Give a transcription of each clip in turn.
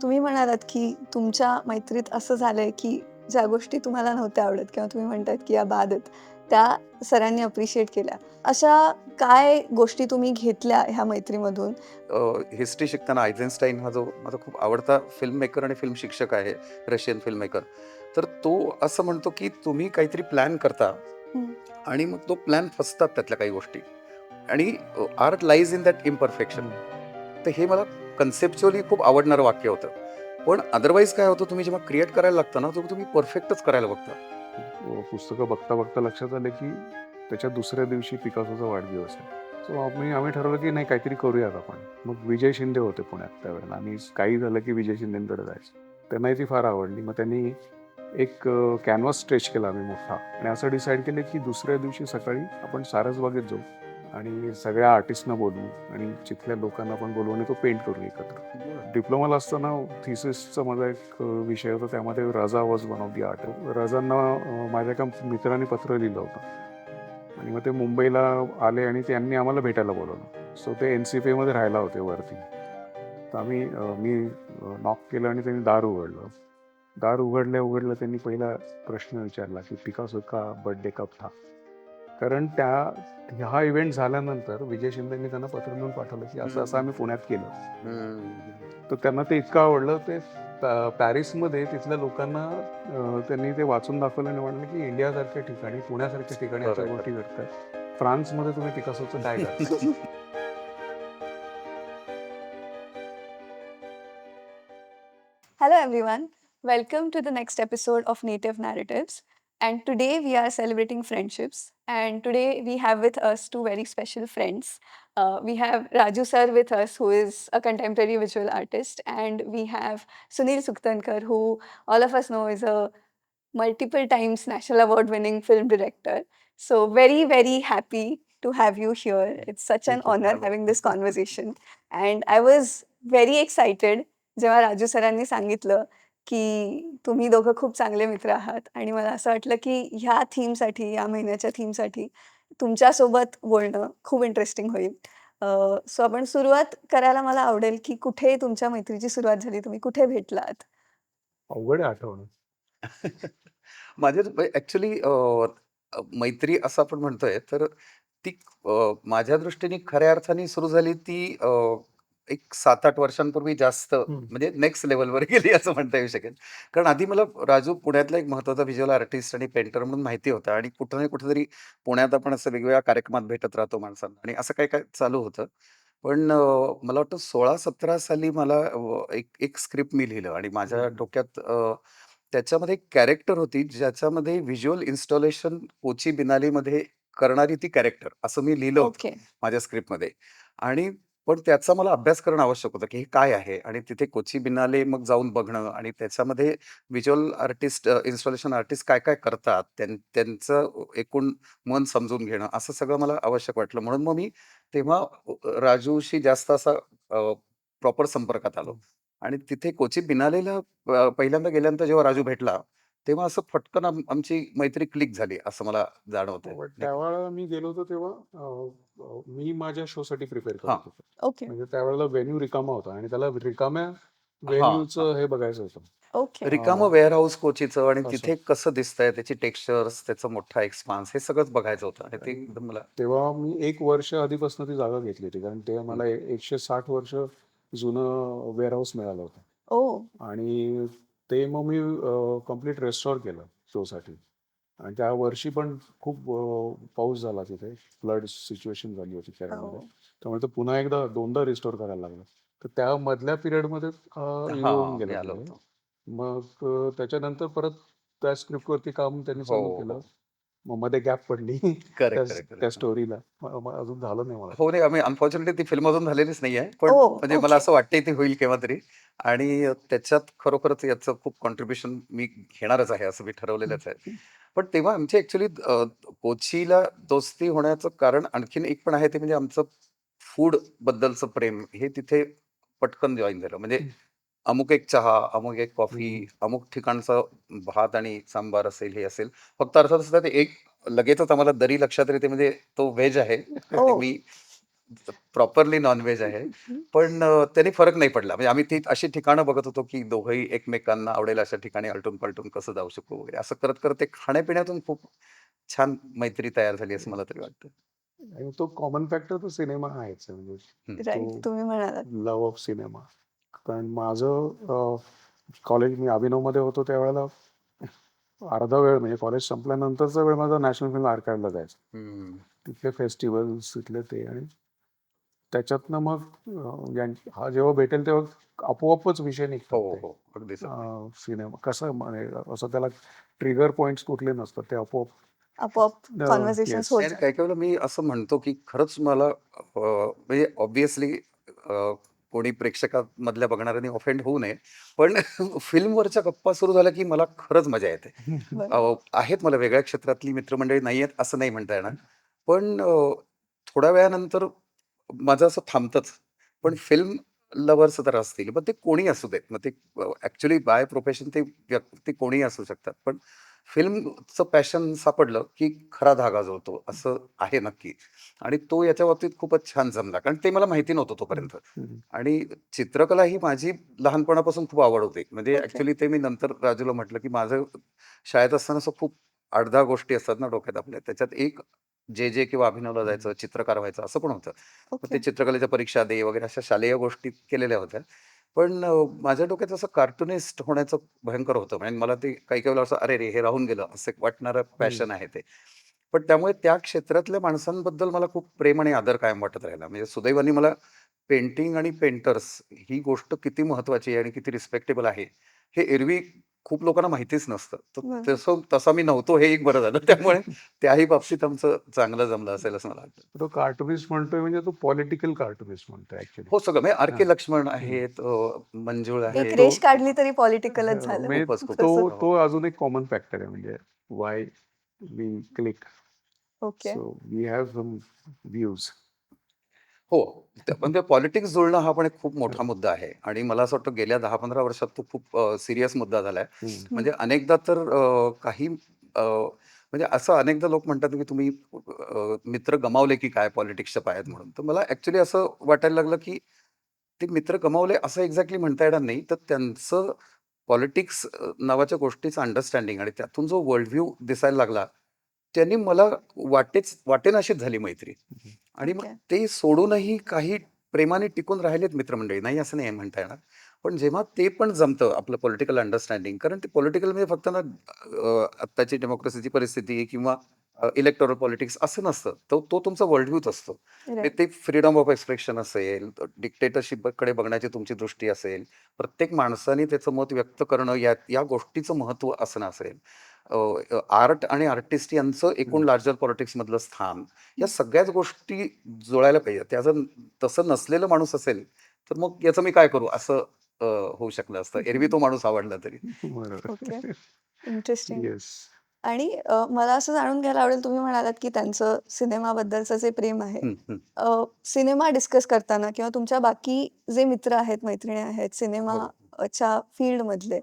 तुम्ही म्हणालात, की तुमच्या मैत्रीत असं झालंय, की ज्या गोष्टी तुम्हाला नव्हत्या आवडत किंवा तुम्ही म्हणतायत, की या बाद आहेत, त्या सरांनी अप्रिशिएट केल्या. अशा काय गोष्टी तुम्ही घेतल्या ह्या मैत्रीमधून? हिस्ट्री शिकताना आयझेनस्टाईन हा जो माझा खूप आवडता फिल्म मेकर आणि फिल्म शिक्षक आहे, रशियन फिल्म मेकर. तर तो असं म्हणतो, की तुम्ही काहीतरी प्लॅन करता हं. आणि मग तो प्लॅन फसतात त्यातल्या काही गोष्टी आणि art lies in that imperfection. हं. तर हे मला कन्सेप्च्युअली खूप आवडणारं वाक्य होतं. पण अदरवाईज काय होतं, तुम्ही जेव्हा क्रिएट करायला लागता ना, तर तुम्ही परफेक्टच करायला बघता. पुस्तकं बघता-बघता लक्षात आलं, की त्याच्या दुसऱ्या दिवशी पिकासोचा वाढदिवस आहे. सो आम्ही ठरवलं, की नाही काहीतरी करूयात आपण. मग विजय शिंदे होते पुण्यात त्यावेळेला आणि काही झालं, की विजय शिंदेंकडे जायचं. त्यांनाही ती फार आवडली. मग त्यांनी एक कॅनव्हास स्ट्रेच केला आम्ही मोठा आणि असं डिसाईड केलं, की दुसऱ्या दिवशी सकाळी आपण सारसबागेत जाऊ आणि सगळ्या आर्टिस्टना बोलवू आणि तिथल्या लोकांना पण बोलवू आणि तो पेंट करू एकत्र. डिप्लोमाला असताना थिसिसचा माझा एक विषय होता, त्यामध्ये Raza was one of the art. रजांना माझ्या एका मित्राने पत्र लिहिलं होतं आणि मग ते मुंबईला आले आणि त्यांनी आम्हाला भेटायला बोलवलं. सो ते NCPमध्ये राहायला होते वरती. तर मी नॉक केलं आणि त्यांनी दार उघडलं. दार उघडल्या त्यांनी पहिला प्रश्न विचारला, की पिकासो का बर्थडे कब था? कारण हा इव्हेंट झाल्यानंतर विजय शिंदेंनी त्यांना पत्र लिहून पाठवलं, की असं आम्ही पुण्यात केलं. हम्म. तर त्यांना ते इतकं आवडलं, ते पॅरिसमध्ये तिथल्या लोकांना त्यांनी ते वाचून दाखवलं आणि म्हणाले, की इंडियासारख्या ठिकाणी, पुण्यासारख्या ठिकाणी अशा खरं गोष्टी घडतात. फ्रान्समध्ये तुम्ही पिकासोचं काय करता? Hello, everyone. Welcome to the next episode of Native Narratives. And today we are celebrating friendships. And today we have with us two very special friends. We have Raju sir with us, who is a contemporary visual artist, and we have Sunil Suktankar, who all of us know is a multiple times national award winning film director. So, very, very happy to have you here. It's such an Thank you. honor having this conversation. And I was very excited जेव्हा राजू सरांनी सांगितलं, की तुम्ही दोघं खूप चांगले मित्र आहात आणि मला असं वाटलं, की ह्या थीमसाठी, या महिन्याच्या थीमसाठी तुमच्यासोबत बोलणं खूप इंटरेस्टिंग होईल. सो आपण सुरुवात करायला मला आवडेल, की कुठे तुमच्या मैत्रीची सुरुवात झाली? तुम्ही कुठे भेटलात? अवघड आहे आठवणं. माझ्या ॲक्चुअली मैत्री असं आपण म्हणतोय, तर ती माझ्या दृष्टीने खऱ्या अर्थाने सुरू झाली ती एक 7-8 वर्षांपूर्वी जास्त हं. म्हणजे नेक्स्ट लेव्हलवर गेली असं म्हणता येऊ शकेल. कारण आधी मला राजू पुण्यातला एक महत्त्वाचा व्हिज्युअल आर्टिस्ट आणि पेंटर म्हणून माहिती होता आणि कुठे ना कुठेतरी पुण्यात आपण असं वेगवेगळ्या कार्यक्रमात भेटत राहतो माणसांना आणि असं काय-काय चालू होतं. पण मला वाटतं 16-17 साली मला एक एक स्क्रिप्ट मी लिहिलं आणि माझ्या हं. डोक्यात त्याच्यामध्ये एक कॅरेक्टर होती, ज्याच्यामध्ये व्हिज्युअल इन्स्टॉलेशन कोची बिनालीमध्ये करणारी ती कॅरेक्टर असं मी लिहिलं होतं ओके. माझ्या स्क्रिप्टमध्ये. आणि पण त्याचा मला अभ्यास करणं आवश्यक होतं, की हे काय आहे? आणि तिथे कोची बिनाले मग जाऊन बघणं आणि त्याच्यामध्ये व्हिज्युअल आर्टिस्ट, इन्स्टॉलेशन आर्टिस्ट काय-काय करतात, त्यांचं एकूण मन समजून घेणं, असं सगळं मला आवश्यक वाटलं. म्हणून मग मी तेव्हा राजूशी जास्त असा प्रॉपर संपर्कात आलो. आणि तिथे कोची बिनालेला पहिल्यांदा गेल्यानंतर जेव्हा राजू भेटला, तेव्हा असं फटकन आमची मैत्री क्लिक झाली असं मला जाणवतंय. हो, बट त्यावेळेला मी गेलो होतो तेव्हा मी माझ्या शोसाठी प्रिपेअर करत हां, होतो. ओके. म्हणजे त्यावेळेला व्हेन्यू रिकामा होता आणि त्याला रिकाम्या हां, हां. व्हेन्यूचं हे बघायचं होतं. ओके. रिकामं वेअरहाऊस कोचीचं आणि असं. तिथे कसं दिसतंय, त्याची टेक्स्चर्स, त्याचा मोठा एक्सपान्स हे सगळंच बघायचं होतं आणि ते आणि एकदम मला तेव्हा मी 1 वर्ष आधीपासून ती जागा घेतली होती. कारण ते हं. मला 160 वर्ष जुनं वेअरहाऊस मिळालं होतं. ओह! आणि ते मग मी कंप्लीट रिस्टोअर केलं शोसाठी. आणि त्या वर्षी पण खूप पाऊस झाला तिथे. फ्लड सिच्युएशन झाली होती केरळमध्ये. ओह! त्यामुळे ते पुन्हा एकदा दोनदा रिस्टोअर करायला लागलं. तर त्या मधल्या पिरियडमध्ये येऊन हां, मी गेलं आलो ते. होतो. मग त्याच्यानंतर परत त्या स्क्रिप्टवरती काम त्यांनी हो, चालू केलं. हो. मग मध्ये गॅप पडली त्या करेक्ट, करेक्ट, त्या करेक्ट. स्टोरीला. मग अजून झालं नाही मला ते. हो, नाही आम्ही अनफॉर्च्युनेटली ती फिल्म अजून झालेलीच नाहीये. पण ओह! म्हणजे मला ओके. असं वाटतंय ती होईल केव्हातरी आणि त्याच्यात खरोखरच याचं खूप कॉन्ट्रिब्युशन मी घेणारच आहे, असं मी ठरवलेलंच आहे. पण तेव्हा आमची ॲक्चुअली कोचीला दोस्ती होण्याचं कारण आणखीन एक पण आहे, ते म्हणजे आमचं फूड बद्दलचं प्रेम हे तिथे पटकन जॉइन झालं. म्हणजे अमुक एक चहा, अमुक एक कॉफी, हं. अमुक ठिकाणचं भात आणि सांबार असेल, हे असेल. फक्त अर्थातच त्यात एक लगेचच आम्हाला दरी लक्षात येते म्हणजे तो व्हेज आहे. ओह! मी प्रॉपरली नॉनव्हेज आहे. पण त्याने फरक नाही पडला. म्हणजे आम्ही ती अशी ठिकाणं बघत होतो, की दोघंही एकमेकांना आवडेल अशा ठिकाणी आलटून-पालटून कसं जाऊ शकू वगैरे. असं करत-करत ते खाण्यापिण्यातून खूप छान मैत्री तयार झाली असं मला तरी वाटतं. आणि तो कॉमन फॅक्टर तो सिनेमा आहेच म्हणजे हं. राइट. तो तुम्ही म्हणालात. Love of cinema. कारण माझं कॉलेज मी अभिनवमध्ये होतो त्यावेळेला अर्धा वेळ म्हणजे कॉलेज संपल्यानंतरचा वेळ माझा नॅशनल फिल्म आर्काइव्हला जायचा. हं. तिथले फेस्टिवल्स तिथले ते आणि त्याच्यातनं मग हा जेव्हा भेटेल तेव्हा आपोआपच विषय निघतात हो, ते हो. अगदीच, अगदी. सिनेमा कसं म्हणजे असं त्याला ट्रिगर पॉइंट्स कुठले नसतात ते आपोआप आपोआप कॉन्व्हर्सेशन्स येस होत आणि जातात. काही-काही वेळेला मी असं म्हणतो, की खरंच मला म्हणजे ऑब्व्हियसली कोणी प्रेक्षकामधल्या बघणाऱ्यांनी ऑफेंड होऊ नये. पण फिल्मवरच्या गप्पा सुरू झाल्या, की मला खरंच मजा येते. बरोबर. आहेत मला वेगळ्या क्षेत्रातली मित्रमंडळी नाही आहेत असं नाही म्हणता येणार. पण थोड्या वेळानंतर माझं असं थांबतंच. पण फिल्म लव्हर्स तर असतील. मग ते कोणी असू देत. मग ते बाय प्रोफेशन ते व्यक्ती कोणीही असू शकतात. पण फिल्मचं पॅशन सापडलं, की खरा धागा जुळतो असं आहे नक्की. आणि तो याच्या बाबतीत खूपच छान जमला. कारण ते मला माहिती नव्हतं तोपर्यंत. आणि चित्रकला ही माझी लहानपणापासून खूप आवड होती. म्हणजे ओके. ते मी नंतर राजूला म्हटलं, की माझं शाळेत असताना असं खूप 8-10 गोष्टी असतात ना डोक्यात आपल्या. त्याच्यात एक जे किंवा अभिनवला जायचं, चित्रकार व्हायचं असं पण होतं. मग ओके. ते चित्रकलेच्या परीक्षा दे वगैरे अशा शालेय गोष्टी केलेल्या होत्या. पण माझ्या डोक्यात असं कार्टुनिस्ट होण्याचं भयंकर होतं. म्हणजे मला ते काही-काही वेळेला असं "अरे रे! हे राहून गेलं" असं एक वाटणारं पॅशन आहे ते. पण त्यामुळे त्या क्षेत्रातल्या माणसांबद्दल मला खूप प्रेम आणि आदर कायम वाटत राहिला. म्हणजे सुदैवाने मला पेंटिंग आणि पेंटर्स ही गोष्ट किती महत्त्वाची आहे आणि किती रिस्पेक्टेबल आहे, हे एरवी खूप लोकांना माहितीच नसतं. तर बरोबर. तसा मी नव्हतो हे एक बरं झालं. त्यामुळे त्याही बाबतीत आमचं चांगलं जमलं असेल असं मला वाटतं. तो कार्टुनिस्ट म्हणतोय म्हणजे तो पॉलिटिकल कार्टुनिस्ट म्हणतोय ऍक्च्युली. हो, सगळं म्हणजे हां. आर.के. लक्ष्मण आहेत, मंजुळ एक आहेत. तो रेष काढली तरी पॉलिटिकलच झालं. म्हणजे खूपच, खूपच. तसं. तो हो. तो अजून एक कॉमन फॅक्टर आहे म्हणजे why we click. Okay. So we have some views. हो. म्हणजे पॉलिटिक्स जुळणं हा पण एक खूप मोठा मुद्दा आहे आणि मला असं वाटतं गेल्या 10-15 वर्षात तो खूप सीरियस मुद्दा झालाय. हं. म्हणजे अनेकदा तर काही म्हणजे असं अनेकदा लोक म्हणतात, की तुम्ही मित्र गमावले की काय पॉलिटिक्सच्या पायात म्हणून. तर मला ॲक्चुअली असं वाटायला लागलं, की ते मित्र गमावले असं एक्झॅक्टली म्हणता येणार नाही. तर त्यांचं पॉलिटिक्स नावाच्या गोष्टीचं अंडरस्टँडिंग आणि त्यातून जो वर्ल्ड व्ह्यू दिसायला लागला, त्यांनी मला वाटेनाशीच झाली मैत्री. आणि मग ओके. ते सोडूनही काही प्रेमाने टिकून राहिलेत मित्रमंडळी. नाही असं नाही म्हणता येणार. पण जेव्हा ते पण जमतं आपलं पॉलिटिकल अंडरस्टँडिंग कारण ते पॉलिटिकल म्हणजे फक्त ना आत्ताची डेमोक्रेसीची परिस्थिती किंवा इलेक्टोरल पॉलिटिक्स असं नसतं. तो तो तुमचा वर्ल्ड व्ह्यूच असतो. म्हणजे राइट. ते फ्रीडम ऑफ एक्सप्रेशन असेल, डिक्टेटरशिपकडे बघण्याची तुमची दृष्टी असेल, प्रत्येक माणसाने त्याचं मत व्यक्त करणं या या गोष्टीचं महत्त्व असणं असेल. आर्ट आणि आर्टिस्ट यांचं एकूण लार्जर पॉलिटिक्समधलं स्थान, या सगळ्याच गोष्टी जुळायला पाहिजेत. त्याचं तसं नसलेलं माणूस असेल, तर मग याचं मी काय करू? असं होऊ शकलं असतं. एरवी तो माणूस आवडला तरी. ओके. बरोबर. इंटरेस्टिंग. येस. आणि मला असं जाणून घ्यायला आवडेल, तुम्ही म्हणालात, की त्यांचं सिनेमाबद्दलचं जे प्रेम आहे, हं, हं. सिनेमा डिस्कस करताना किंवा तुमच्या बाकी जे मित्र आहेत, मैत्रिणी आहेत हो. सिनेमाच्या फील्डमधले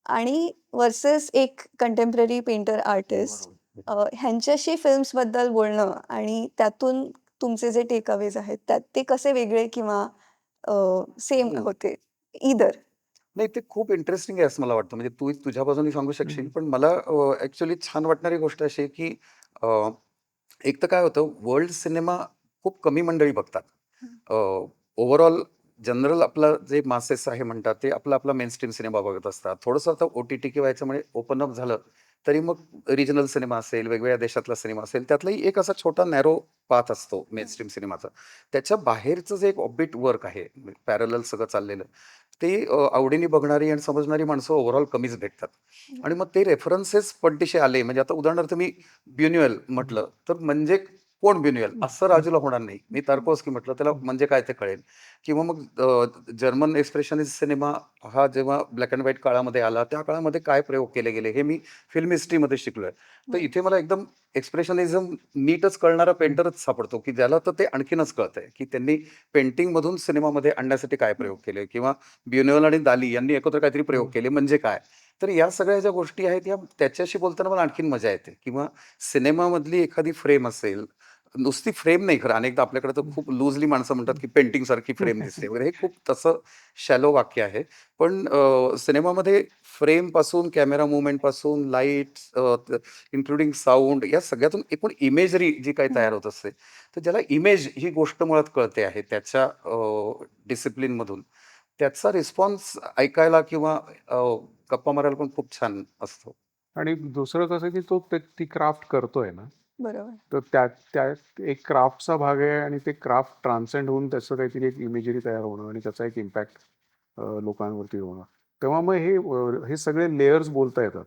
आणि व्हर्सेस एक कंटेम्पररी पेंटर आर्टिस्ट बरोबर. ह्यांच्याशी फिल्म्सबद्दल बोलणं आणि त्यातून तुमचे जे टेक अवेज आहेत, त्यात ते कसे वेगळे किंवा सेम हं. होते? ईदर. नाही, ते खूप इंटरेस्टिंग आहे असं मला वाटतं. म्हणजे तू तुझ्या बाजूने सांगू शकशील. पण मला छान वाटणारी गोष्ट अशी आहे, की अ, एक तर काय होतं वर्ल्ड सिनेमा खूप कमी मंडळी बघतात. ओव्हरऑल जनरल आपलं जे मासेस आहे म्हणतात, ते आपला मेनस्ट्रीम सिनेमा बघत असतात. थोडंसं आता ओ-टी-टी किंवा याच्यामुळे ओपन अप झालं, तरी मग रिजनल सिनेमा असेल, वेगवेगळ्या देशातला सिनेमा असेल, त्यातलाही एक असा छोटा नॅरो पाथ असतो मेनस्ट्रीम सिनेमाचा. त्याच्या बाहेरचं जे एक ऑफबीट वर्क आहे, पॅरलल सगळं चाललेलं, ते आवडीने बघणारी आणि समजणारी माणसं ओव्हरऑल कमीच भेटतात. आणि मग ते रेफरन्सेस पटदिशी आले, म्हणजे आता उदाहरणार्थ मी ब्युन्युएल म्हटलं, तर म्हणजे कोण ब्युन्युएल? असं राजूला होणार नाही. मी तार्कोव्स्की म्हटलं, त्याला म्हणजे काय ते कळेल. किंवा मग जर्मन एक्सप्रेशनिस्ट सिनेमा हा जेव्हा ब्लॅक अँड व्हाईट काळामध्ये आला, त्या काळामध्ये काय प्रयोग केले गेले, हे मी फिल्म हिस्ट्रीमध्ये शिकलोय. तर बरं. इथे मला एकदम एक्सप्रेशनिझम नीटच कळणारा पेंटरच सापडतो, की ज्याला तर ते आणखीनच कळतंय, की त्यांनी पेंटिंगमधून सिनेमामध्ये आणण्यासाठी काय प्रयोग केले किंवा ब्युन्युएल आणि दाली यांनी एकत्र काहीतरी प्रयोग केले म्हणजे काय? तर या सगळ्या ज्या गोष्टी आहेत, या त्याच्याशी बोलताना मला आणखीन मजा येते किंवा सिनेमामधली एखादी फ्रेम असेल, नुसती फ्रेम नाही खरं. अनेकदा आपल्याकडे तर खूप लूजली माणसं म्हणतात, की पेंटिंग सारखी फ्रेम दिसते वगैरे. हे खूप तसं शॅलो वाक्य आहे. पण सिनेमामध्ये फ्रेमपासून, कॅमेरा मूव्हमेंटपासून, लाईट्स इन्क्लुडिंग साउंड या सगळ्यातून एकूण इमेजरी जी काही हं. तयार होत असते, तर ज्याला इमेज ही गोष्ट मुळात कळते आहे त्याच्या डिसिप्लिनमधून. त्याचा रिस्पॉन्स ऐकायला किंवा अ, गप्पा मारायला पण खूप छान असतो. आणि दुसरं कसं की तो ती क्राफ्ट करतोय ना, बरोबर. तर त्यात एक क्राफ्टचा भाग आहे आणि ते क्राफ्ट ट्रान्सेंड होऊन त्याचं काहीतरी एक इमेजरी तयार होणं आणि त्याचा एक इम्पॅक्ट लोकांवरती होणं. तेव्हा मग हे सगळे लेयर्स बोलता येतात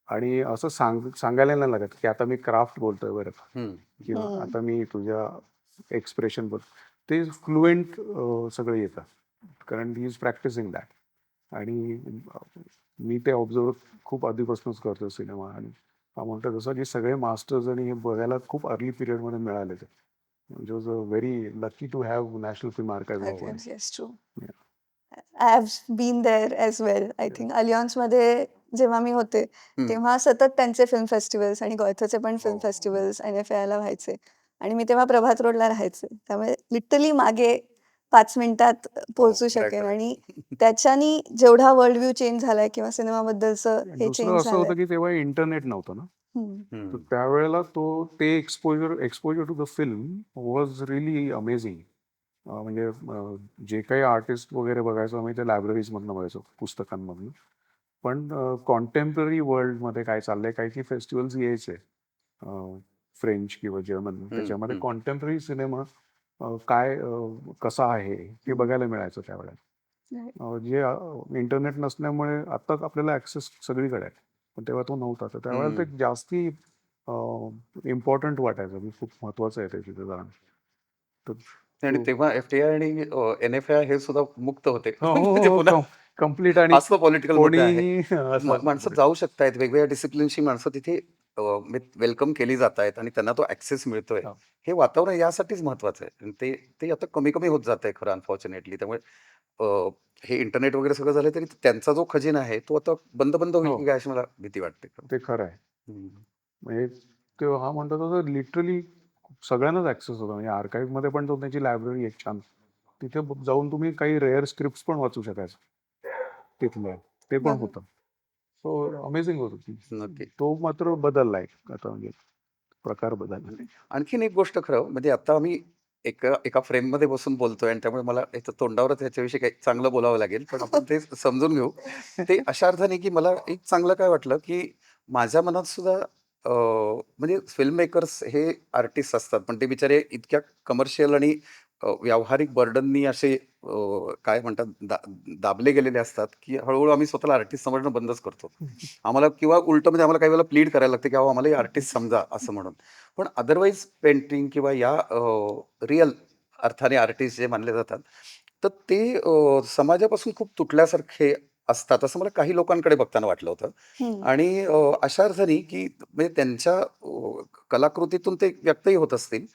आणि असं सांगायला नाही लागत की आता मी क्राफ्ट बोलतोय बरं का, हं. किंवा हं. आता मी तुझ्या एक्सप्रेशन बोल, ते फ्लुएंट सगळे येतात, कारण ही इज प्रॅक्टिसिंग दॅट. आणि मी ते ऑब्झर्व खूप आधीपासूनच करतो सिनेमा. आणि हा म्हणतो जसं की सगळे मास्टर्स आणि हे बघायला खूप अर्ली पिरियडमध्ये मिळाले ते, म्हणजे was a very lucky to have national film archive award. Archives. Yes, true. I have been there as well. I think अलियन्समध्ये जेव्हा मी होते, हं. तेव्हा सतत त्यांचे फिल्म फेस्टिव्हल्स आणि गॉयथाचे पण हो, फिल्म हो. फेस्टिव्हल्स NFAला व्हायचे आणि मी तेव्हा प्रभात रोडला राहायचे. त्यामुळे लिटरली मागे 5 मिनिटात हो, पोहोचू खरंय, शकेन आणि खरंय. त्याच्यानी जेवढा वर्ल्ड व्ह्यू चेंज झालाय किंवा सिनेमाबद्दलचं हे दुसरं चेंज असं होतं झालंय. की तेव्हा इंटरनेट नव्हतं ना, हं. तर हं. त्यावेळेला ते exposure to the film was really amazing. म्हणजे जे काही आर्टिस्ट वगैरे बघायचो आम्ही ते लायब्ररीजमधनं बघायचो, पुस्तकांमधनं. पण कॉन्टेम्पररी वर्ल्डमध्ये काय चाललंय, काही काही फेस्टिवल्स यायचे फ्रेंच किंवा जर्मन, हं, त्याच्यामध्ये हं. कॉन्टेम्पररी सिनेमा काय कसा आहे हे हं. बघायला मिळायचं त्यावेळेला. राइट. जे इंटरनेट नसल्यामुळे आता आपल्याला ॲक्सेस सगळीकडे आहे, पण तेव्हा तो नव्हता. तर त्यावेळेला हं. ते जास्ती इम्पॉर्टंट वाटायचं की खूप महत्वाचं आहे ते तिथे जाणं. तर आणि तो तेव्हा एफ-टी-आय आणि NFI हे सुद्धा मुक्त होते. हो, हो, म्हणजे हो. पुन्हा कंप्लीट. आणि हाच तो पॉलिटिकल मुद्दा आहे. कोणीही असं माणसं जाऊ शकतायत. वेगवेगळ्या डिसिप्लिनची माणसं तिथे वेलकम केली जातायत आणि त्यांना तो ॲक्सेस मिळतोय. हो. हे वातावरण यासाठीच महत्वाचं आहे. आणि ते ते आता कमी-कमी होत जातंय खरं अनफॉर्च्युनेटली. त्यामुळे अ, हे इंटरनेट वगैरे सगळं झालं तरी त्यांचा जो खजिना आहे तो आता बंद होईल हो, की काय अशी मला भीती वाटते खरं. ते खरं आहे. हं. म्हणजे तो हा म्हणतो तसं लिटरली सगळ्यांनाच ॲक्सेस होता. म्हणजे आर्काइव्हमध्ये पण तो त्याची लायब्ररी एक छान. तिथे जाऊन तुम्ही काही रेअर स्क्रिप्ट्स पण वाचू शकायचं तिथल्या. ते पण बरोबर. होतं. सो अमेझिंग होतं ती. नक्की. तो मात्र बदललाय आता, म्हणजे प्रकार बदलला. आणखीन एक गोष्ट खरं म्हणजे आता आम्ही एका एका फ्रेममध्ये बसून बोलतोय आणि त्यामुळे मला याचं तोंडावरच ह्याच्याविषयी काही चांगलं बोलावं लागेल. पण आपण ते समजून घेऊ. ते अशा अर्थाने, की मला एक चांगलं काय वाटलं, की माझ्या मनात सुद्धा म्हणजे फिल्म मेकर्स हे आर्टिस्ट असतात. पण ते बिचारे इतक्या कमर्शियल आणि व्यावहारिक बर्डननी असे काय म्हणतात दाबले गेलेले असतात, की हळू आम्ही स्वतःला आर्टिस्ट समजणं बंदच करतो. आम्हाला किंवा उलटं म्हणजे आम्हाला काही वेळेला प्लीड करायला लागतं, की अहो आम्हालाही आर्टिस्ट समजा असं म्हणून. पण अदरवाईज पेंटिंग किंवा या रिअल अर्थाने आर्टिस्ट जे मानले जातात, तर ते समाजापासून खूप तुटल्यासारखे असतात, असं मला काही लोकांकडे बघताना वाटलं होतं. हं. आणि अशा अर्थाने, की म्हणजे त्यांच्या कलाकृतीतून ते व्यक्तही होत असतील,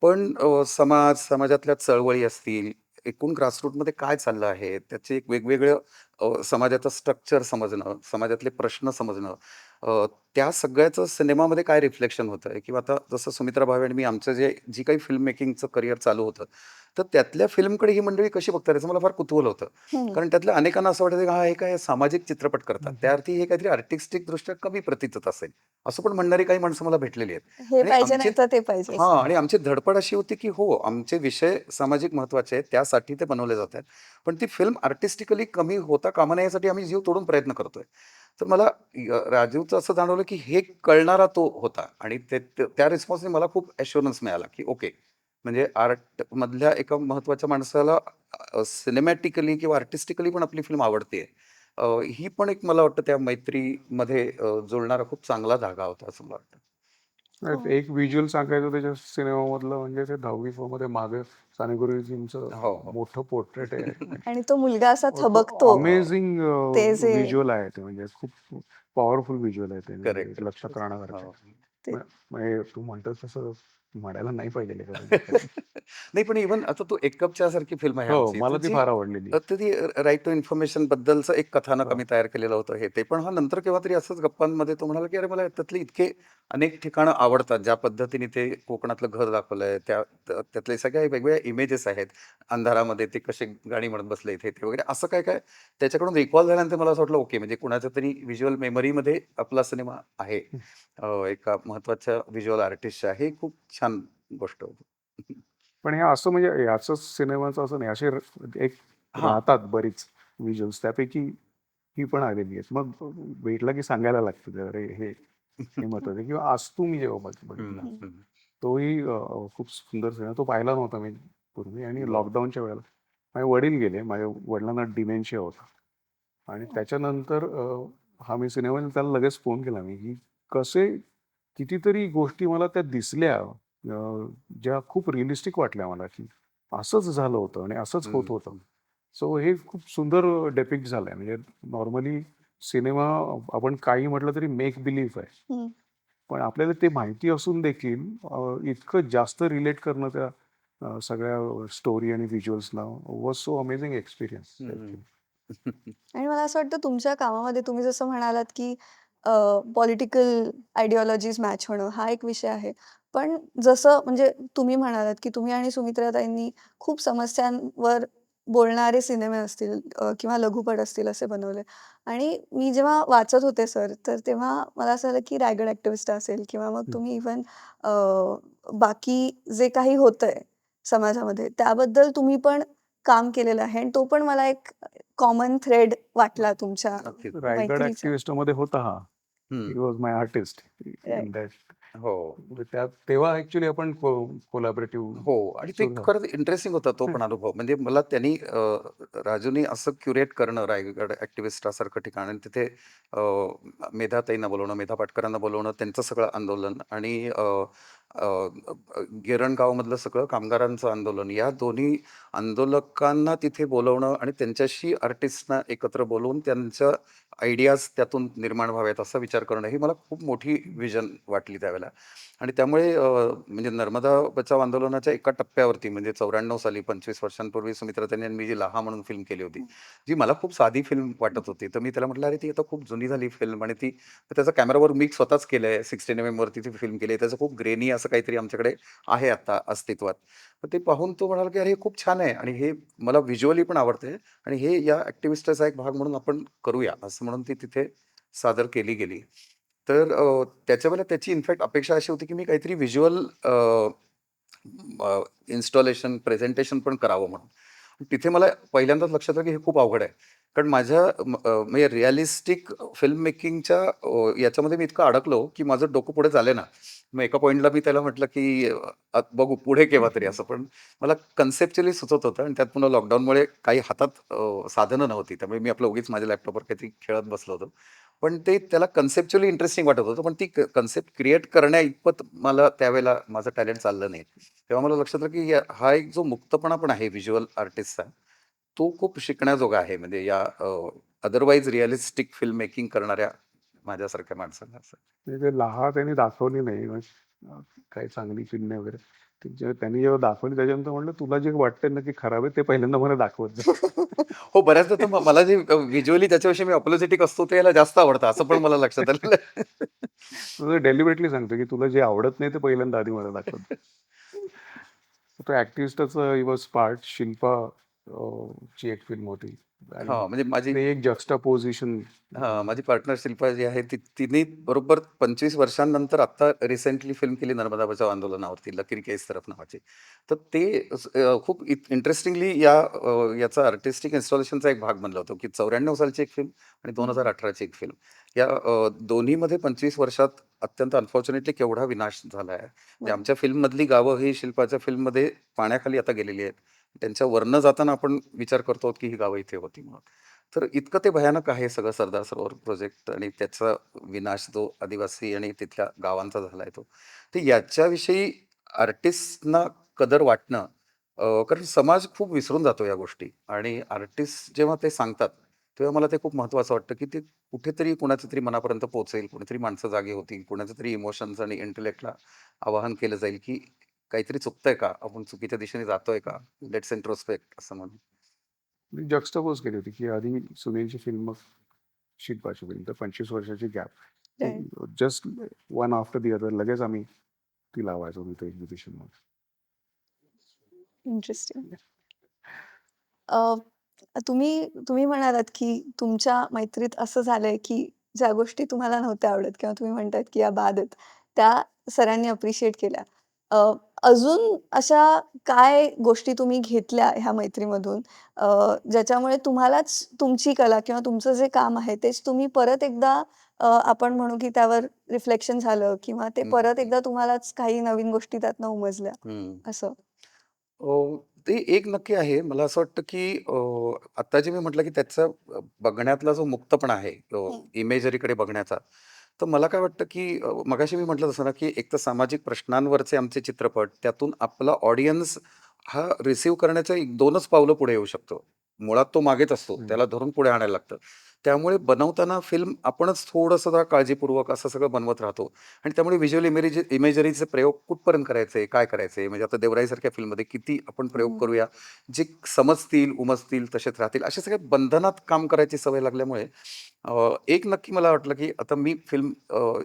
पण समाजातल्या चळवळी असतील, एकूण ग्रासरूटमध्ये काय चाललं आहे, त्याचे एक वेगवेगळं समाजाचं स्ट्रक्चर समजणं, समाजातले प्रश्न समजणं, त्या सगळ्याचं सिनेमामध्ये काय रिफ्लेक्शन होतंय किंवा आता जसं सुमित्रा भावे आणि मी आमचं जी काही फिल्म मेकिंगचं करियर चालू होतं, तर त्यातल्या फिल्मकडे ही मंडळी कशी बघतात याचं मला फार कुतूहल होतं. हं. कारण त्यातल्या अनेकांना असं वाटायचं, की हां, हे काय सामाजिक चित्रपट करतात. त्या अर्थी हे काहीतरी आर्टिस्टिकदृष्ट्या कमी प्रतीतच असेल, असं पण म्हणणारी काही माणसं मला भेटलेली आहेत. हे आणि पाहिजे आमची नाही तर ते पाहिजेच. हां, आणि आमची धडपड अशी होती, की हो, आमचे विषय सामाजिक महत्त्वाचे आहेत, त्यासाठी ते बनवले जात आहेत. पण ती फिल्म आर्टिस्टिकली कमी होता कामा नये यासाठी आम्ही जीव तोडून प्रयत्न करतोय. तर मला राजीवचं असं जाणवलं, की हे कळणारा तो होता आणि त्या रिस्पॉन्सने मला खूप ॲश्युरन्स मिळाला, की ओके, म्हणजे आर्टमधल्या एका महत्त्वाच्या माणसाला सिनेमॅटिकली किंवा आर्टिस्टिकली पण आपली फिल्म आवडतेय. ही पण एक मला वाटतं त्या मैत्रीमध्ये जुळणारा खूप चांगला धागा होता असं मला वाटतं. हो. एक व्हिज्युअल सांगायचं त्याच्या सिनेमामधलं, म्हणजे ते 10वी मध्ये मागे साने गुरुजींचं हो, हो. मोठं पोर्ट्रेट आहे. आणि तो मुलगा असा थबकतो. हो. अमेझिंग ते जे व्हिज्युअल आहे ते, म्हणजे खूप पॉवरफुल व्हिज्युअल आहे ते, म्हणजे करेक्ट, करेक्ट. लक्षात राहण्यासारखं. हो. ते म्हणजे तू म्हणतोस तसं म्हणायला नाही पाहिजे कदाचित. नाही, पण इव्हन आता तो एक कप चहासारखी फिल्म आहे हो, आमची, तर मला ती जी फार आवडलेली. तर ती राईट टू इन्फॉर्मेशन बद्दलचं एक कथानक हो. आम्ही तयार केलेलं होतं हे ते. पण हा नंतर केव्हा तरी असंच गप्पांमध्ये तो म्हणाला, की "अरे मला त्यातले इतके अनेक ठिकाणं आवडतात, ज्या पद्धतीने ते कोकणातलं घर दाखवलंय, त्यातले सगळ्या वेगवेगळ्या इमेजेस आहेत. अंधारामध्ये ते कसे गाणी म्हणत बसले इथे ते वगैरे असं काय-काय त्याच्याकडून रिकॉल झाल्यानंतर मला असं वाटलं, ओके, म्हणजे कुणाच्या तरी व्हिज्युअल मेमरीमध्ये आपला सिनेमा आहे. एका महत्त्वाच्या व्हिज्युअल आर्टिस्टच्या. हे खूप छान गोष्ट होती. पण हे असं म्हणजे याच सिनेमाचं असं नाही, असे एक हां. राहतात बरीच व्हिज्युअल्स, त्यापैकी ही पण आलेली आहेत. मग भेटला की सांगायला लागतं, की अरे हे महत्वाचं आहे. किंवा आस्तू मी जेव्हा हं, बघितला, हं. हं. तोही खूप सुंदर सिनेमा. तो पाहिला नव्हता मी पूर्वी, आणि बरं. लॉकडाऊनच्या वेळेला माझे वडील गेले. माझ्या वडिलांना डिमेन्शिया होता, आणि त्याच्यानंतर हा मी सिनेमा त्याला लगेच फोन केला मी, की कसे कितीतरी गोष्टी मला त्या दिसल्या, ज्या खूप रिअलिस्टिक वाटल्या मला, की असंच झालं होतं आणि असंच होत हं, होतं. हं. सो हे खूप सुंदर डेपिक्ट झालंय. म्हणजे नॉर्मली सिनेमा आपण काही म्हटलं तरी मेक बिलीव्ह आहे. हं. पण आपल्याला ते माहिती असून देखील इतकं जास्त रिलेट करणं त्या सगळ्या स्टोरी आणि व्हिज्युअल्सना वॉज सो अमेझिंग एक्सपिरियन्स. हं. आणि मला असं वाटतं तुमच्या कामामध्ये तुम्ही जसं म्हणालात, की पॉलिटिकल आयडिओलॉजीज मॅच होणं हा एक विषय आहे. पण जसं म्हणजे तुम्ही म्हणालात, की तुम्ही आणि सुमित्राताईंनी खूप समस्यांवर बोलणारे सिनेमे असतील किंवा लघुपट असतील असे बनवले. आणि मी जेव्हा वाचत होते सर, तर तेव्हा मला असं झालं, की रायगड ॲक्टिव्हिस्ट असेल किंवा मग तुम्ही इव्हन बाकी जे काही होतंय समाजामध्ये त्याबद्दल तुम्ही पण काम केलेलं आहे आणि तो पण मला एक कॉमन थ्रेड वाटला तुमच्या नक्कीच. रायगड मैत्रीचा. ॲक्टिव्हिस्टमध्ये होता हा. हं. He was my artist in right. That. हो. म्हणजे त्यात तेव्हा ॲक्चुअली आपण कोलॅबोरेटिव्ह हो, आणि ते सुरू झालं. खरंच इंटरेस्टिंग होता तो पण अनुभव. म्हणजे मला त्यांनी राजूनी असं क्युरेट करणं रायगड ॲक्टिव्हिस्टासारखं ठिकाण आणि तिथे मेधाताईंना बोलवणं, मेधा पाटकरांना बोलवणं, त्यांचं सगळं आंदोलन आणि अ, अ, अ, गिरणगावमधलं सगळं कामगारांचं आंदोलन, या दोन्ही आंदोलकांना तिथे बोलवणं आणि त्यांच्याशी आर्टिस्टना एकत्र बोलवून त्यांच्या आयडियाज त्यातून निर्माण व्हाव्यात असा विचार करणं, ही मला खूप मोठी व्हिजन वाटली त्यावेळेला. आणि त्यामुळे म्हणजे नर्मदा बचाव आंदोलनाच्या एका टप्प्यावरती म्हणजे 94 साली 25 वर्षांपूर्वी सुमित्राताईंनी आणि मी जी लाहा म्हणून फिल्म केली होती, जी मला खूप साधी फिल्म वाटत होती. तर मी त्याला म्हटलं, "अरे, ती आता खूप जुनी झाली फिल्म आणि ती त्याचा कॅमेरावर मी स्वतःच केलंय, 16 वरती ती फिल्म केली आहे. त्याचं खूप ग्रेनी असं काहीतरी आमच्याकडे आहे आता अस्तित्वात." तर ते पाहून तो म्हणाला, की "अरे, हे खूप छान आहे आणि हे मला व्हिज्युअली पण आवडतंय आणि हे या ॲक्टिव्हिस्टचा एक भाग म्हणून आपण करूया." असं म्हणून ती तिथे सादर केली गेली. तर त्याच्या वेळेला त्याची इनफॅक्ट अपेक्षा अशी होती, की मी काहीतरी व्हिज्युअल इन्स्टॉलेशन, प्रेझेंटेशन पण करावं म्हणून. तिथे मला पहिल्यांदाच लक्षात आलं, की हे खूप अवघड आहे. कारण माझ्या म्हणजे रिअलिस्टिक फिल्म मेकिंगच्या याच्यामध्ये मी इतकं अडकलो, की माझं डोकं पुढे चालेना. मग एका पॉइंटला मी त्याला म्हटलं, की बघू पुढे केव्हा तरी असं. पण मला कन्सेप्च्युअली सुचत होतं आणि त्यात पुन्हा लॉकडाऊनमुळे काही हातात साधनं नव्हती. त्यामुळे मी आपलं उगीच माझ्या लॅपटॉपवर काहीतरी खेळत बसलो होतो. पण ते त्याला कन्सेप्च्युअली इंटरेस्टिंग वाटत होतं. पण ती कन्सेप्ट क्रिएट करण्याइतपत मला त्यावेळेला माझं टॅलेंट चाललं नाही. तेव्हा मला लक्षात आलं, की हा एक जो मुक्तपणा पण आहे व्हिज्युअल आर्टिस्टचा, तो खूप शिकण्याजोगा आहे. म्हणजे या अदरवाईज रिअलिस्टिक फिल्म मेकिंग करणाऱ्या माझ्यासारख्या माणसांना असं. म्हणजे ते लहा त्यांनी दाखवली नाही. काही चांगली फिल्म नाही वगैरे. त्यांनी जेव्हा दाखवली त्याच्यानंतर म्हटलं, तुला जे वाटतंय ना की खराब आहे, ते पहिल्यांदा मला दाखवत जा. हो, बऱ्याचदा तर मला जे व्हिज्युअली ज्याच्याविषयी मी अपोलॉजेटिक असतो, ते याला जास्त आवडतं असं पण मला लक्षात आलेलं आहे. तुझं डेलिबरेटली सांगतो, की तुला जे आवडत नाही ते पहिल्यांदा आधी मला दाखवत जा. तो ॲक्टिव्हिस्टचं ही वॉज पार्ट. शिल्पा ची एक फिल्म होती, आणि हां, म्हणजे माझी ते एक जक्स्टापोजिशन. हां, माझी पार्टनर शिल्पा जी आहे, तिने बरोबर 25 वर्षांनंतर आत्ता रिसेंटली फिल्म केली नर्मदा बचाव आंदोलनावरती, लकीर के इस तरफ नावाची. तर ते खूप इंटरेस्टिंगली याचा आर्टिस्टिक इन्स्टॉलेशनचा एक भाग बनला होता, की 94 सालची एक फिल्म आणि हं. 2018ची एक फिल्म. या दोन्हीमध्ये 25 वर्षात अत्यंत अनफॉर्च्युनेटली केवढा विनाश झाला आहे. म्हणजे बरोबर. आमच्या फिल्ममधली गावं ही शिल्पाच्या फिल्ममध्ये पाण्याखाली आता गेलेली आहेत. त्यांच्या वरनं जाताना आपण विचार करतो, की ही गावं इथे होती म्हणून. तर इतकं ते भयानक आहे सगळं सरदार सरोवर प्रोजेक्ट आणि त्याचा विनाश जो आदिवासी आणि तिथल्या गावांचा झालाय तो. तर याच्याविषयी आर्टिस्टना कदर वाटणं, कारण समाज खूप विसरून जातो या गोष्टी आणि आर्टिस्ट जेव्हा ते सांगतात, तेव्हा मला ते खूप महत्त्वाचं वाटतं, की ते कुठेतरी कुणाच्या तरी मनापर्यंत पोहोचेल, कुणीतरी माणसं जागी होतील, कुणाच्या तरी इमोशन्स आणि इंटेलेक्टला आवाहन केलं जाईल, की काहीतरी चुकतंय का? आपण चुकीच्या दिशेने जातोय का? लेट्स इंट्रोस्पेक्ट असं म्हणून. मी जक्स्टपोज केली होती, की आधी सुनीलची फिल्म, मग शिल्पाची फिल्म, तर 25 वर्षाची right. Gap. Just one after the other लगेच आम्ही ती लावायचो तिथे एक्झिबिशनमध्ये. इंटरेस्टिंग. अ, तुम्ही तुम्ही म्हणालात, की तुमच्या मैत्रीत असं झालंय, की ज्या गोष्टी तुम्हाला नव्हत्या आवडत किंवा तुम्ही म्हणतायत, की या बाद आहेत, त्या सरांनी अप्रिशिएट केल्या. अ, अजून अशा काय गोष्टी तुम्ही घेतल्या ह्या मैत्रीमधून ज्याच्यामुळे तुम्हालाच तुमची कला किंवा तुमचं जे काम आहे तेच तुम्ही परत एकदा आपण म्हणू, की त्यावर रिफ्लेक्शन झालं किंवा ते हं, परत एकदा तुम्हालाच काही नवीन गोष्टी त्यातनं उमजल्या हं. असं? ते एक नक्की आहे. मला असं वाटतं, की आता जे मी म्हटलं, की त्याचा बघण्यातला जो मुक्तपणा आहे, हं, इमेजरीकडे बघण्याचा. तर मला काय वाटतं, की मगाशी मी म्हटलं तसं ना, की एक तर सामाजिक प्रश्नांवरचे आमचे चित्रपट, त्यातून आपला ऑडियन्स हा रिसीव्ह करण्याच्या 1-2च पावलं पुढे येऊ शकतो. मुळात तो मागेच असतो. त्याला धरून पुढे आणायला लागतं. त्यामुळे बनवताना फिल्म आपणच थोडंसं जरा काळजीपूर्वक असं सगळं बनवत राहतो आणि त्यामुळे व्हिज्युअल इमेजरीचे प्रयोग कुठपर्यंत करायचे, काय करायचे? म्हणजे आता देवराईसारख्या फिल्ममध्ये किती आपण प्रयोग हं, करूया, जे समजतील, उमजतील, तसेच राहतील. अशा सगळ्या बंधनात काम करायची सवय लागल्यामुळे एक नक्की मला वाटलं, की आता मी फिल्म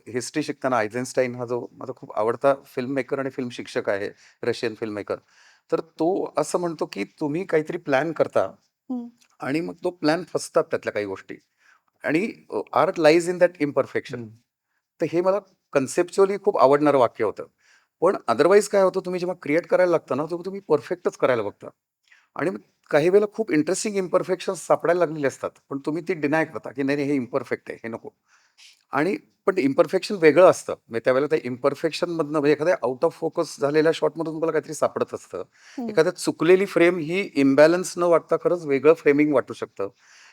हिस्ट्री शिकताना आयझेनस्टाईन हा जो माझा खूप आवडता फिल्म मेकर आणि फिल्म शिक्षक आहे, रशियन फिल्म मेकर. तर तो असं म्हणतो, की तुम्ही काहीतरी प्लॅन करता हं, आणि मग तो प्लॅन फसतात त्यातल्या काही गोष्टी आणि art lies in that imperfection. तर हे मला कन्सेप्च्युअली खूप आवडणारं वाक्य होतं. पण अदरवाईज काय होतं, तुम्ही जेव्हा क्रिएट करायला लागता ना, तेव्हा तुम्ही परफेक्टच करायला बघता आणि मग काही वेळेला खूप इंटरेस्टिंग इम्परफेक्शन्स सापडायला लागलेले असतात. पण तुम्ही ती डिनाय करता, की नाही, नाही, हे इम्परफेक्ट आहे, हे नको. आणि पण इम्परफेक्शन वेगळं असतं. म्हणजे त्यावेळेला त्या इम्परफेक्शनमधनं म्हणजे एखाद्या आउट ऑफ फोकस झालेल्या शॉटमधून तुम्हाला काहीतरी सापडत असतं. हं. एखाद्यात चुकलेली फ्रेम ही इम्बॅलन्स न वाटता खरंच वेगळं फ्रेमिंग वाटू शकतं.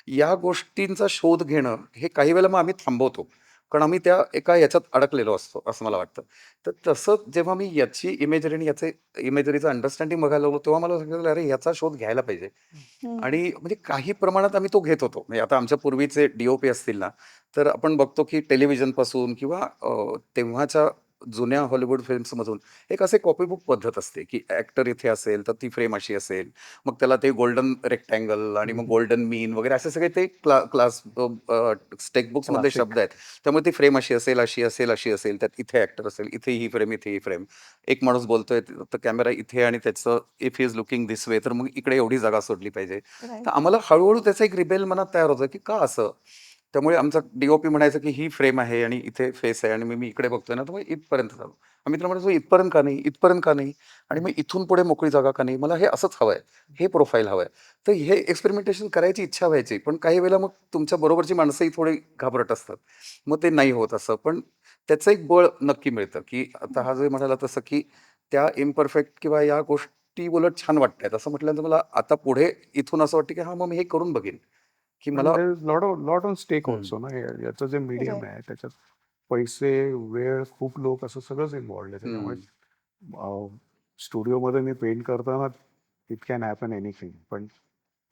या गोष्टींचा शोध घेणं हे काही वेळेला मग आम्ही थांबवतो. कारण आम्ही त्या एका याच्यात अडकलेलो असतो, असं मला वाटतं. तर तसं जेव्हा मी याची इमेजरी आणि याचे इमेजरीचं अंडरस्टँडिंग बघायला लागलो, तेव्हा मला सांगितलं, "अरे, याचा शोध घ्यायला पाहिजे." हं. आणि म्हणजे काही प्रमाणात आम्ही तो घेत होतो. म्हणजे आता आमच्या पूर्वीचे डी-ओ-पी असतील ना, तर आपण बघतो की टेलिव्हिजनपासून किंवा तेव्हाच्या जुन्या हॉलिवूड फिल्म्समधून एक असे कॉपी बुक पद्धत असते, की ॲक्टर इथे असेल, तर ती फ्रेम अशी असेल. मग त्याला ते गोल्डन रेक्टँगल आणि मग गोल्डन मीन वगैरे असे सगळे ते क्लास टेक्स्टबुक्समधले क्लासिक. शब्द आहेत. त्यामुळे ती फ्रेम अशी असेल, अशी असेल, अशी असेल. त्यात इथे ॲक्टर असेल, इथे ही फ्रेम, इथे ही फ्रेम. एक माणूस बोलतोय, तर कॅमेरा इथे आणि त्याचं if he is looking this way, तर मग इकडे एवढी जागा सोडली पाहिजे. तर राइट. आम्हाला हळू त्याचा एक रिबेल मनात तयार होतं, की का असं? त्यामुळे आमचा डी-ओ-पी म्हणायचा, की ही फ्रेम आहे आणि इथे फेस आहे आणि मी मी इकडे बघतोय ना, तर मग इथपर्यंत जाऊ. आम्ही त्याला म्हणायचो, "इथपर्यंत का नाही? इथपर्यंत का नाही? आणि मग इथून पुढे मोकळी जागा का नाही? मला हे असंच हवंय. हे प्रोफाईल हवंय." तर हे एक्सपेरिमेंटेशन करायची इच्छा व्हायची. पण काही वेळेला मग तुमच्या बरोबरची माणसंही थोडी घाबरट असतात. मग ते नाही होत असं. पण त्याचं एक बळ नक्की मिळतं, की आता हं. हा जो म्हणाला तसं, की त्या इम्परफेक्ट किंवा या गोष्टी उलट छान वाटतायत. असं म्हटल्यानंतर मला आता पुढे इथून असं वाटतं, की हां, मग मी हे करून बघेन, की आणि मला there is lot on stake hmm, also ना. याचं जे मीडियम राइट. आहे त्याच्यात पैसे, वेळ, खूप लोक, असं सगळंच इन्व्हॉल्ड आहे. त्याच्यामुळे हं. स्टुडिओमध्ये मी पेंट करताना इट कॅन हॅपन एनिथिंग. पण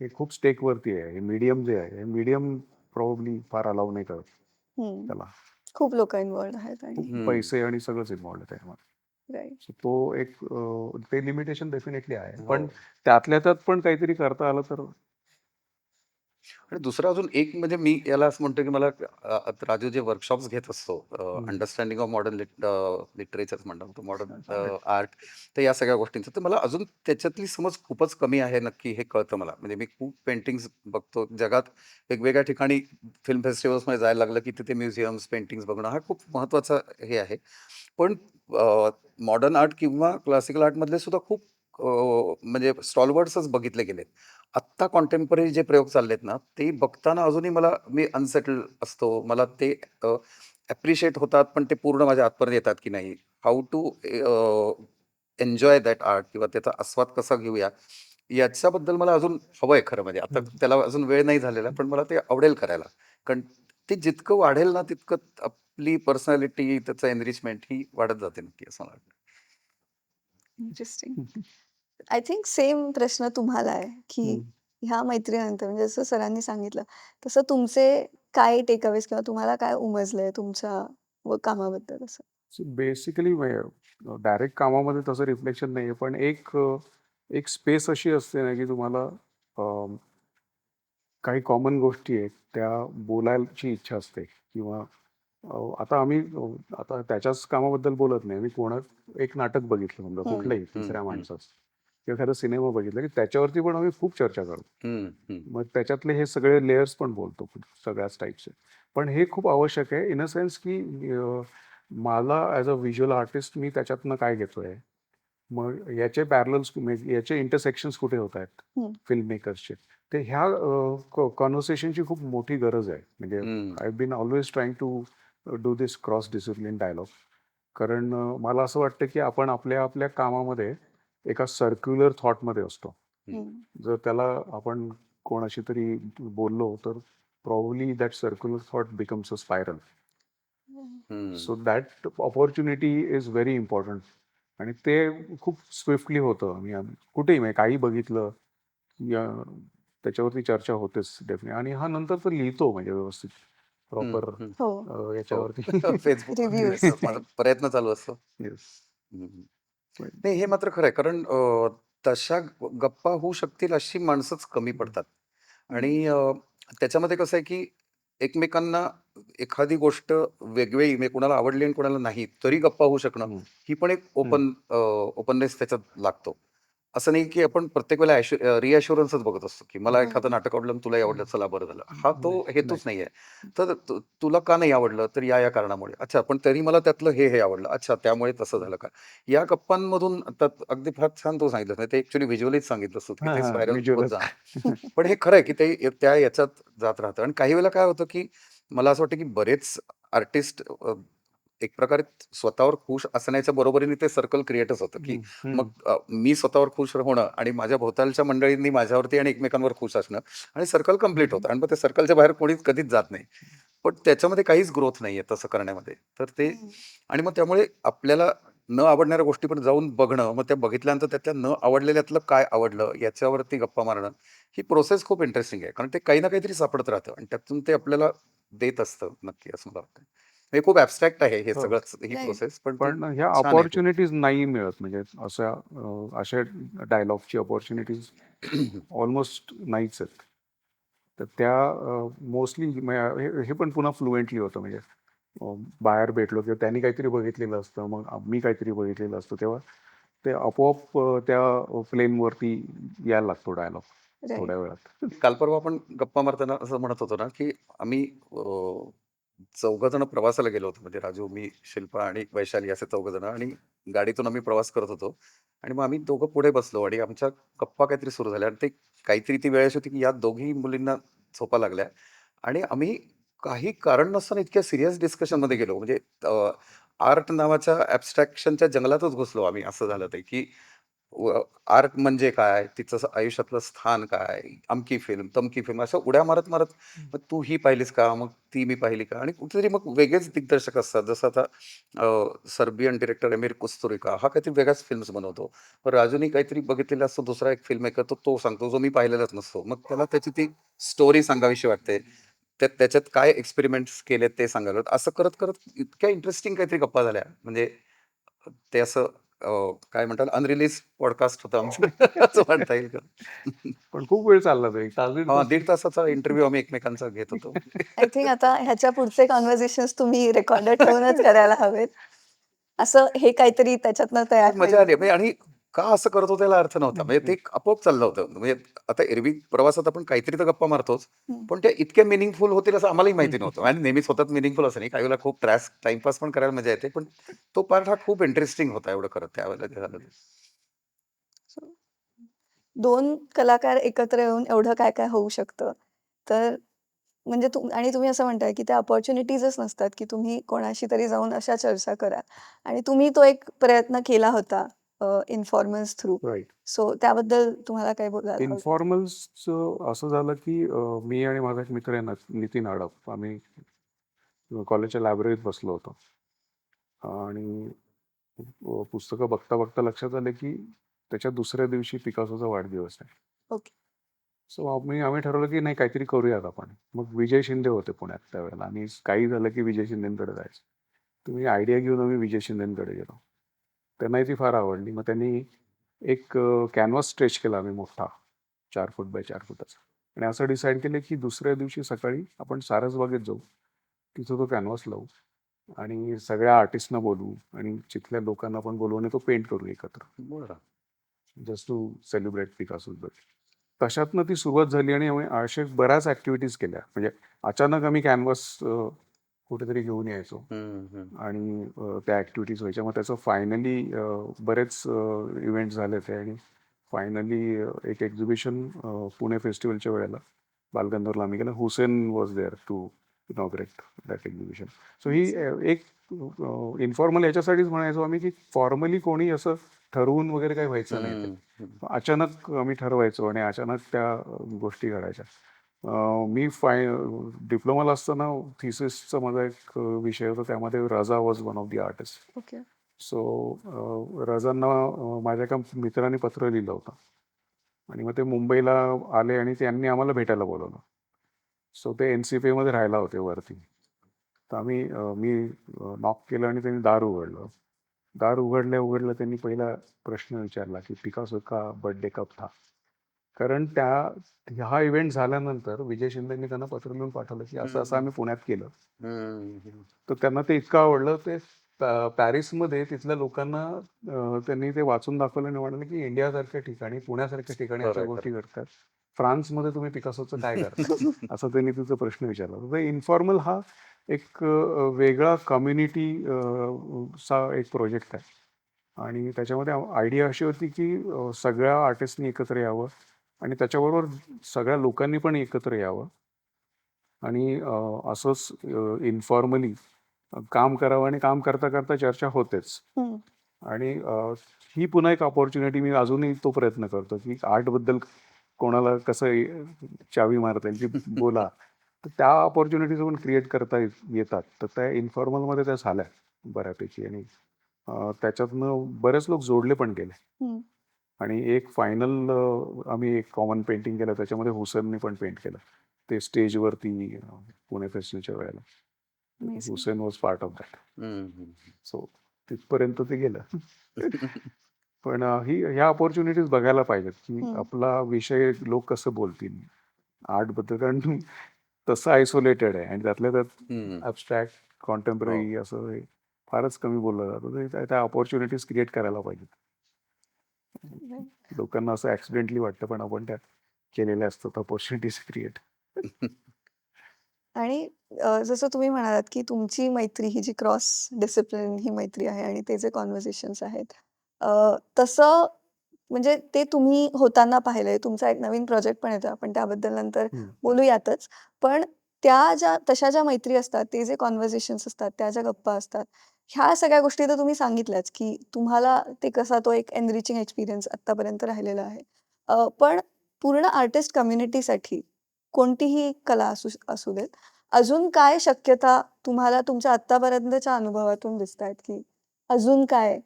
हे खूप स्टेकवरती आहे. हे मीडियम जे आहे, हे मीडियम प्रॉब्ली फार अलाउ नाही करत हं. त्याला. खूप लोकं इन्व्हॉल्व्ड आहेत आणि खूप हं. पैसे आणि सगळंच इन्व्हॉल्ड आहे त्याच्यामध्ये. राइट. सो तो एक ते लिमिटेशन डेफिनेटली आहे. हो. पण त्यातल्या त्यात पण काहीतरी करता आलं तर. आणि दुसरं अजून एक म्हणजे मी याला असं म्हणतो, की मला राजू जे वर्कशॉप्स घेत असतो, हम्म. अंडरस्टँडिंग ऑफ मॉडर्न लिटरेचरच म्हणतो, मॉडर्न Right. आर्ट. तर या सगळ्या गोष्टींचं तर मला अजून त्याच्यातली समज खूपच कमी आहे नक्की हे कळतं मला. म्हणजे मी खूप पेंटिंग्स बघतो जगात वेगवेगळ्या ठिकाणी फिल्म फेस्टिव्हल्समध्ये जायला लागलं, की तिथे म्युझियम्स, पेंटिंग्स बघणं हा खूप महत्त्वाचा हे आहे. पण मॉडर्न आर्ट किंवा क्लासिकल आर्टमधले सुद्धा खूप म्हणजे स्टॉलवर्ड्सच बघितले गेलेत. आत्ता कॉन्टेम्पररी जे प्रयोग चाललेत ना, ते बघताना अजूनही मी अनसेटल्ड असतो. मला ते ॲप्रिशिएट होतात, पण ते पूर्ण माझ्या आतपर्यंत येतात की नाही. How to enjoy that art किंवा त्याचा आस्वाद कसा घेऊया, याच्याबद्दल मला अजून हवंय खरं म्हणजे. आता हम्म. त्याला अजून वेळ नाही झालेला, पण मला ते आवडेल करायला. कारण ते जितकं वाढेल ना, तितकं आपली पर्सनॅलिटी, त्याचं एनरिचमेंट ही वाढत जाते नक्की असं मला वाटतं. इंटरेस्टिंग. आय थिंक सेम प्रश्न तुम्हाला आहे, की हम्म. ह्या मैत्रीनंतर म्हणजे जसं सरांनी सांगितलं, तसं तुमचे काय टेकअवेज किंवा तुम्हाला काय उमजलंय तुमच्या कामाबद्दल असं? बेसिकली डायरेक्ट कामामध्ये तसं रिफ्लेक्शन नाहीये, पण एक स्पेस अशी असते ना, की तुम्हाला काही कॉमन गोष्टी आहेत, त्या बोलायची इच्छा असते किंवा आता त्याच्याच कामाबद्दल बोलत नाही. मी एक नाटक बघितलं समजा हं. कुठलंही हं, तिसऱ्या हं, माणसाचं किंवा एखादा सिनेमा बघितला, की त्याच्यावरती पण आम्ही खूप चर्चा करतो. हं, हं, मग त्याच्यातले हे सगळे लेयर्स पण बोलतो सगळ्याच टाईपचे. पण हे खूप आवश्यक आहे इन अ सेन्स, की मला ॲज अ व्हिज्युअल आर्टिस्ट मी त्याच्यातनं काय घेतोय? मग याचे पॅरलल्स याचे इंटरसेक्शन्स कुठे होत आहेत हं. फिल्म मेकर्सचे? ते ह्या कॉन्व्हर्सेशनची खूप मोठी गरज आहे. म्हणजे hmm, I been always trying to do this cross discipline dialogue. कारण मला असं वाटतं, की आपण आपल्या आपल्या कामामध्ये एका सर्क्युलर थॉटमध्ये असतो. हं, हं. जर त्याला आपण कोणाशी तरी बोललो, तर probably that circular thought becomes a spiral. Hmm. So that opportunity is very important. आणि ते खूप स्विफ्टली होतं. कुठेही म्हणजे काही बघितलं या त्याच्यावरती चर्चा होतेच डेफिनेटली. आणि हा नंतर तर लिहितो म्हणजे व्यवस्थित हं, प्रॉपर हं. हो. हो. याच्यावरती. Facebookवरती रिव्ह्यूज. लिहितो. माझा राइट. प्रयत्न चालू असतो. येस. हं, हं. नाही, हे मात्र खरं आहे. कारण तशा गप्पा होऊ शकतील अशी माणसंच कमी पडतात. आणि हं. त्याच्यामध्ये कसं आहे, की एकमेकांना एखादी गोष्ट वेगवेगळी म्हणजे कुणाला आवडली आणि कुणाला नाही, तरी गप्पा होऊ शकणं, ही पण एक ओपननेस त्याच्यात लागतो. असं नाही, की आपण प्रत्येक वेळेला रिअश्युरन्सच बघत असतो, की मला हं. एखादं नाटक आवडलं आणि तुलाही आवडलं, चला बरं झालं. हा तो नाही हेतूच नाही. नाहीये. तर तुला का नाही आवडलं? तर या कारणामुळे. अच्छा, पण तरी मला त्यातलं हे आवडलं. अच्छा, त्यामुळे तसं झालं का? या गप्पांमधून आता अगदी फार छान तू सांगितलंस ना, ते ॲक्चुअली व्हिज्युअलीच सांगितलंस तू, की हां, ते हां. स्पायरल होत व्हिज्युअलच. जाणं. पण हे खरं आहे, की ते त्या याच्यात जात राहतं आणि काही वेळेला काय होतं, की मला असं वाटतं, की बरेच आर्टिस्ट एक प्रकारे स्वतःवर खुश असण्याच्या बरोबरीने ते सर्कल क्रिएटच होतं, की मग मी स्वतःवर खुश होणं आणि माझ्या भोवतालच्या मंडळींनी माझ्यावरती आणि एकमेकांवर खुश असणं आणि सर्कल कंप्लीट होतं आणि मग त्या सर्कलच्या बाहेर कोणीच कधीच जात नाही. पण त्याच्यामध्ये काहीच ग्रोथ नाहीये तसं करण्यामध्ये. तर ते हं. आणि मग त्यामुळे आपल्याला न आवडणाऱ्या गोष्टी पण जाऊन बघणं, मग त्या बघितल्यानंतर त्यातल्या न आवडलेल्यातलं काय आवडलं याच्यावरती गप्पा मारणं, ही प्रोसेस खूप इंटरेस्टिंग आहे. कारण ते काही ना काहीतरी सापडत राहतं आणि त्यातून ते आपल्याला देत असतं नक्की असं मला वाटतं. हे खूप ॲब्स्ट्रॅक्ट आहे हे हो. सगळंच ही राइट. प्रोसेस पण ती पण ह्या छान आहे खूप. अपॉर्च्युनिटीज नाही मिळत म्हणजे अशा डायलॉगची अपॉर्च्युनिटीज ऑलमोस्ट नाहीच आहेत. तर त्या मोस्टली हे पण पुन्हा फ्लुएंटली होतं म्हणजे बाहेर भेटलो किंवा त्यांनी काहीतरी बघितलेलं असतं, मग मी काहीतरी बघितलेलं असतं, तेव्हा ते आपोआप त्या प्लेनवरती यायला लागतो डायलॉग राइट. थोड्या वेळात. काल परवा आपण गप्पा मारताना असं म्हणत होतो ना, की आम्ही चौघ जण प्रवासाला गेलो होतो. म्हणजे राजू, मी, शिल्पा आणि वैशाली असे चौघ जण आणि गाडीतून आम्ही प्रवास करत होतो. आणि मग आम्ही दोघं पुढे बसलो आणि आमच्या गप्पा काहीतरी सुरू झाल्या आणि ते काहीतरी ती वेळ अशी होती, की या दोघी मुलींना झोपा लागल्या आणि आम्ही काही कारण नसताना इतक्या सीरियस डिस्कशनमध्ये गेलो. म्हणजे आर्ट नावाच्या ॲब्स्ट्रॅक्शनच्या जंगलातच घुसलो आम्ही. असं झालं ते, की आर्ट म्हणजे काय? तिचं आयुष्यातलं स्थान काय? अमकी फिल्म, तमकी फिल्म अशा उड्या मारत मग तू ही पाहिलीस का? मग ती मी पाहिली का? आणि कुठेतरी मग वेगळेच दिग्दर्शक असतात. जसं आता सर्बियन डिरेक्टर एमिर कुस्तुरिका हा काहीतरी वेगळ्याच फिल्म्स बनवतो. पण राजूनी काहीतरी बघितलेला असतो दुसरा एक फिल्म मेकर तो सांगतो जो मी पाहिलेलाच नसतो. मग त्याला त्याची ती स्टोरी सांगावीशी वाटते. त्याच्यात काय एक्सपेरिमेंट्स केलेत ते सांगायला. असं करत इतक्या इंटरेस्टिंग काहीतरी गप्पा झाल्या. म्हणजे ते असं काय म्हणतात अनरिलीज पॉडकास्ट होतं आमचं असं म्हणता येईल का? पण खूप वेळ चालला तो, 1 तास, 1.5 हां, तास. 1.5 तासाचा इंटरव्ह्यू आम्ही एकमेकांचा घेत होतो. आय थिंक आता ह्याच्या पुढचे कन्व्हर्सेशन्स तुम्ही रेकॉर्डर ठेवूनच करायला हवेत. असं हे काहीतरी त्याच्यातनं तयार पण मजा होईल. आली म्हणजे आणि का असं करतो त्याला अर्थ नव्हता. म्हणजे ते आपोआप चाललं होतं. म्हणजे आता एरवी प्रवासात आपण काहीतरी तर गप्पा मारतोच. हं. पण त्या इतक्या मिनिंगफुल होतील असं आम्हालाही माहिती नव्हतं आणि नेहमीच होतात मिनिंगफुल असं नाही. काही वेळेला खूप टाईमपास पण करायला मजा येते. पण तो पार्ट हा खूप इंटरेस्टिंग होता एवढं खरं त्यावेळेला ते झालं ते. सो 2 कलाकार एकत्र येऊन एवढं काय-काय होऊ शकतं. तर म्हणजे आणि तुम्ही असं म्हणताय, की त्या अपॉर्च्युनिटीजच नसतात, की तुम्ही कोणाशी तरी जाऊन अशा चर्चा करा आणि तुम्ही तो एक प्रयत्न केला होता इन्फॉर्मल्स थ्रू. राईट. सो त्याबद्दल तुम्हाला काय बोलायला आवडेल? इन्फॉर्मल्सचं असं झालं, की मी आणि माझा एक मित्र आहे ना, नितीन आडप, आम्ही कॉलेजच्या लायब्ररीत बसलो होतो आणि पुस्तकं बघता-बघता लक्षात आलं, की त्याच्या दुसऱ्या दिवशी पिकासोचा वाढदिवस आहे. ओके. सो आम्ही ठरवलं की नाही काहीतरी करूयात आपण. मग विजय शिंदे होते पुण्यात त्यावेळेला आणि काही झालं की विजय शिंदेकडे जायचं. तर मी आयडिया घेऊन आम्ही विजय शिंदेकडे गेलो. त्यांनाही ती फार आवडली. मग त्यांनी एक कॅनव्हास स्ट्रेच केला आम्ही मोठा 4 फूट बाय 4 फुटाचा आणि असं डिसाईड केलं की दुसऱ्या दिवशी सकाळी आपण सारसबागेत जाऊ. तिथं तो कॅनव्हास लावू आणि सगळ्या आर्टिस्टना बोलवू आणि तिथल्या लोकांना पण बोलवू आणि तो पेंट करू एकत्र. बरं. Just to celebrate Picasso's birthday. तशातनं ती सुरुवात झाली आणि आम्ही अशा बऱ्याच ॲक्टिव्हिटीज केल्या. म्हणजे अचानक आम्ही कॅनव्हास कुठेतरी घेऊन यायचो हं, हं. आणि त्या ॲक्टिव्हिटीज व्हायच्या. मग त्याचं फायनली बरेच इव्हेंट झाले ते आणि फायनली एक एक्झिबिशन पुणे फेस्टिवलच्या वेळेला बालगंधर्वला आम्ही केलं. Husain was there to inaugurate that exhibition. So ही एक इन्फॉर्मल याच्यासाठीच म्हणायचो आम्ही की फॉर्मली कोणी असं ठरवून वगैरे काही व्हायचं नाही ते. हं, हं. अचानक आम्ही ठरवायचो आणि अचानक त्या गोष्टी घडायच्या. मी डिप्लोमाला असताना थिसिसचा माझा एक विषय होता. त्यामध्ये Raza was one of the artist. Okay. So रजांना माझ्या एका मित्राने पत्र लिहिलं होतं आणि मग ते मुंबईला आले आणि त्यांनी आम्हाला भेटायला बोलावलं. सो ते NCPA मध्ये राहायला होते वरती. तर मी नॉक केलं आणि त्यांनी दार उघडलं. दार उघडल्या त्यांनी पहिला प्रश्न विचारला की पिकासो का बर्थडे कब था? कारण हा इव्हेंट झाल्यानंतर विजय शिंदेंनी त्यांना पत्र लिहून पाठवलं की असं असं आम्ही पुण्यात केलं. हं, हं. तर त्यांना ते इतकं आवडलं ते पॅरिसमध्ये तिथल्या लोकांना त्यांनी ते वाचून दाखवलं आणि म्हणाले की इंडियासारख्या ठिकाणी पुण्यासारख्या ठिकाणी अशा खरंय, गोष्टी खरंय. घडतात. फ्रान्समध्ये तुम्ही पिकासोचं काय करता? असं त्यांनी तिचा प्रश्न विचारला. तर इन्फॉर्मल हा एक वेगळा कम्युनिटी चा एक प्रोजेक्ट आहे आणि त्याच्यामध्ये आयडिया अशी होती की सगळ्या आर्टिस्टनी एकत्र यावं आणि त्याच्याबरोबर सगळ्या लोकांनी पण एकत्र यावं आणि असंच इन्फॉर्मली काम करावं आणि काम करता करता चर्चा होतेच. हं. आणि ही पुन्हा एक अपॉर्च्युनिटी मी अजूनही तो प्रयत्न करतो की आर्टबद्दल कोणाला कसं चावी मारता येईल की बोला. तर त्या अपॉर्च्युनिटीज पण क्रिएट करता येतात. तर त्या इन्फॉर्मलमध्ये त्या झाल्या बऱ्यापैकी आणि त्याच्यातनं बरेच लोक जोडले पण गेले. हं. आणि एक फायनल आम्ही एक कॉमन पेंटिंग केलं. त्याच्यामध्ये हुसेनने पण पेंट केलं. ते स्टेजवरती पुणे फेस्टिवलच्या वेळेला. Amazing. Husain was part of that. Hmm, hmm. So तिथपर्यंत ते गेलं. पण ह्या अपॉर्च्युनिटीज बघायला पाहिजेत की हं. आपला विषय लोक कसं बोलतील आर्टबद्दल. कारण तसं आयसोलेटेड आहे आणि त्यातल्या त्यात हं. ॲब्स्ट्रॅक्ट, हो. कॉन्टेम्पररी असं हे फारच कमी बोललं जातं. तर त्या अपॉर्च्युनिटीज क्रिएट करायला पाहिजेत. राइट. लोकांना असं ॲक्सिडेंटली वाटतं पण आपण त्या केलेल्या असतात अपॉर्च्युनिटीज क्रिएट. आणि जसं तुम्ही म्हणालात, की तुमची मैत्री ही जी क्रॉस डिसिप्लिन ही मैत्री आहे आणि ते जे कन्व्हर्सेशन्स आहेत. तसं म्हणजे ते तुम्ही होताना पाहिलंय. तुमचा एक नवीन प्रोजेक्ट पण येतो. आपण त्याबद्दल नंतर बोलूयातच. पण तशा ज्या मैत्री असतात, ते जे कन्व्हर्सेशन्स असतात, त्या ज्या गप्पा असतात, ह्या सगळ्या गोष्टी तर तुम्ही सांगितल्याच, की तुम्हाला ते कसा तो एक एनरिचिंग एक्सपिरियन्स आत्तापर्यंत राहिलेला आहे. पण पूर्ण आर्टिस्ट कम्युनिटीसाठी कोणतीही कला असू देत, अजून काय शक्यता तुम्हाला तुमच्या आत्तापर्यंतच्या अनुभवातून दिसतायत, की अजून काय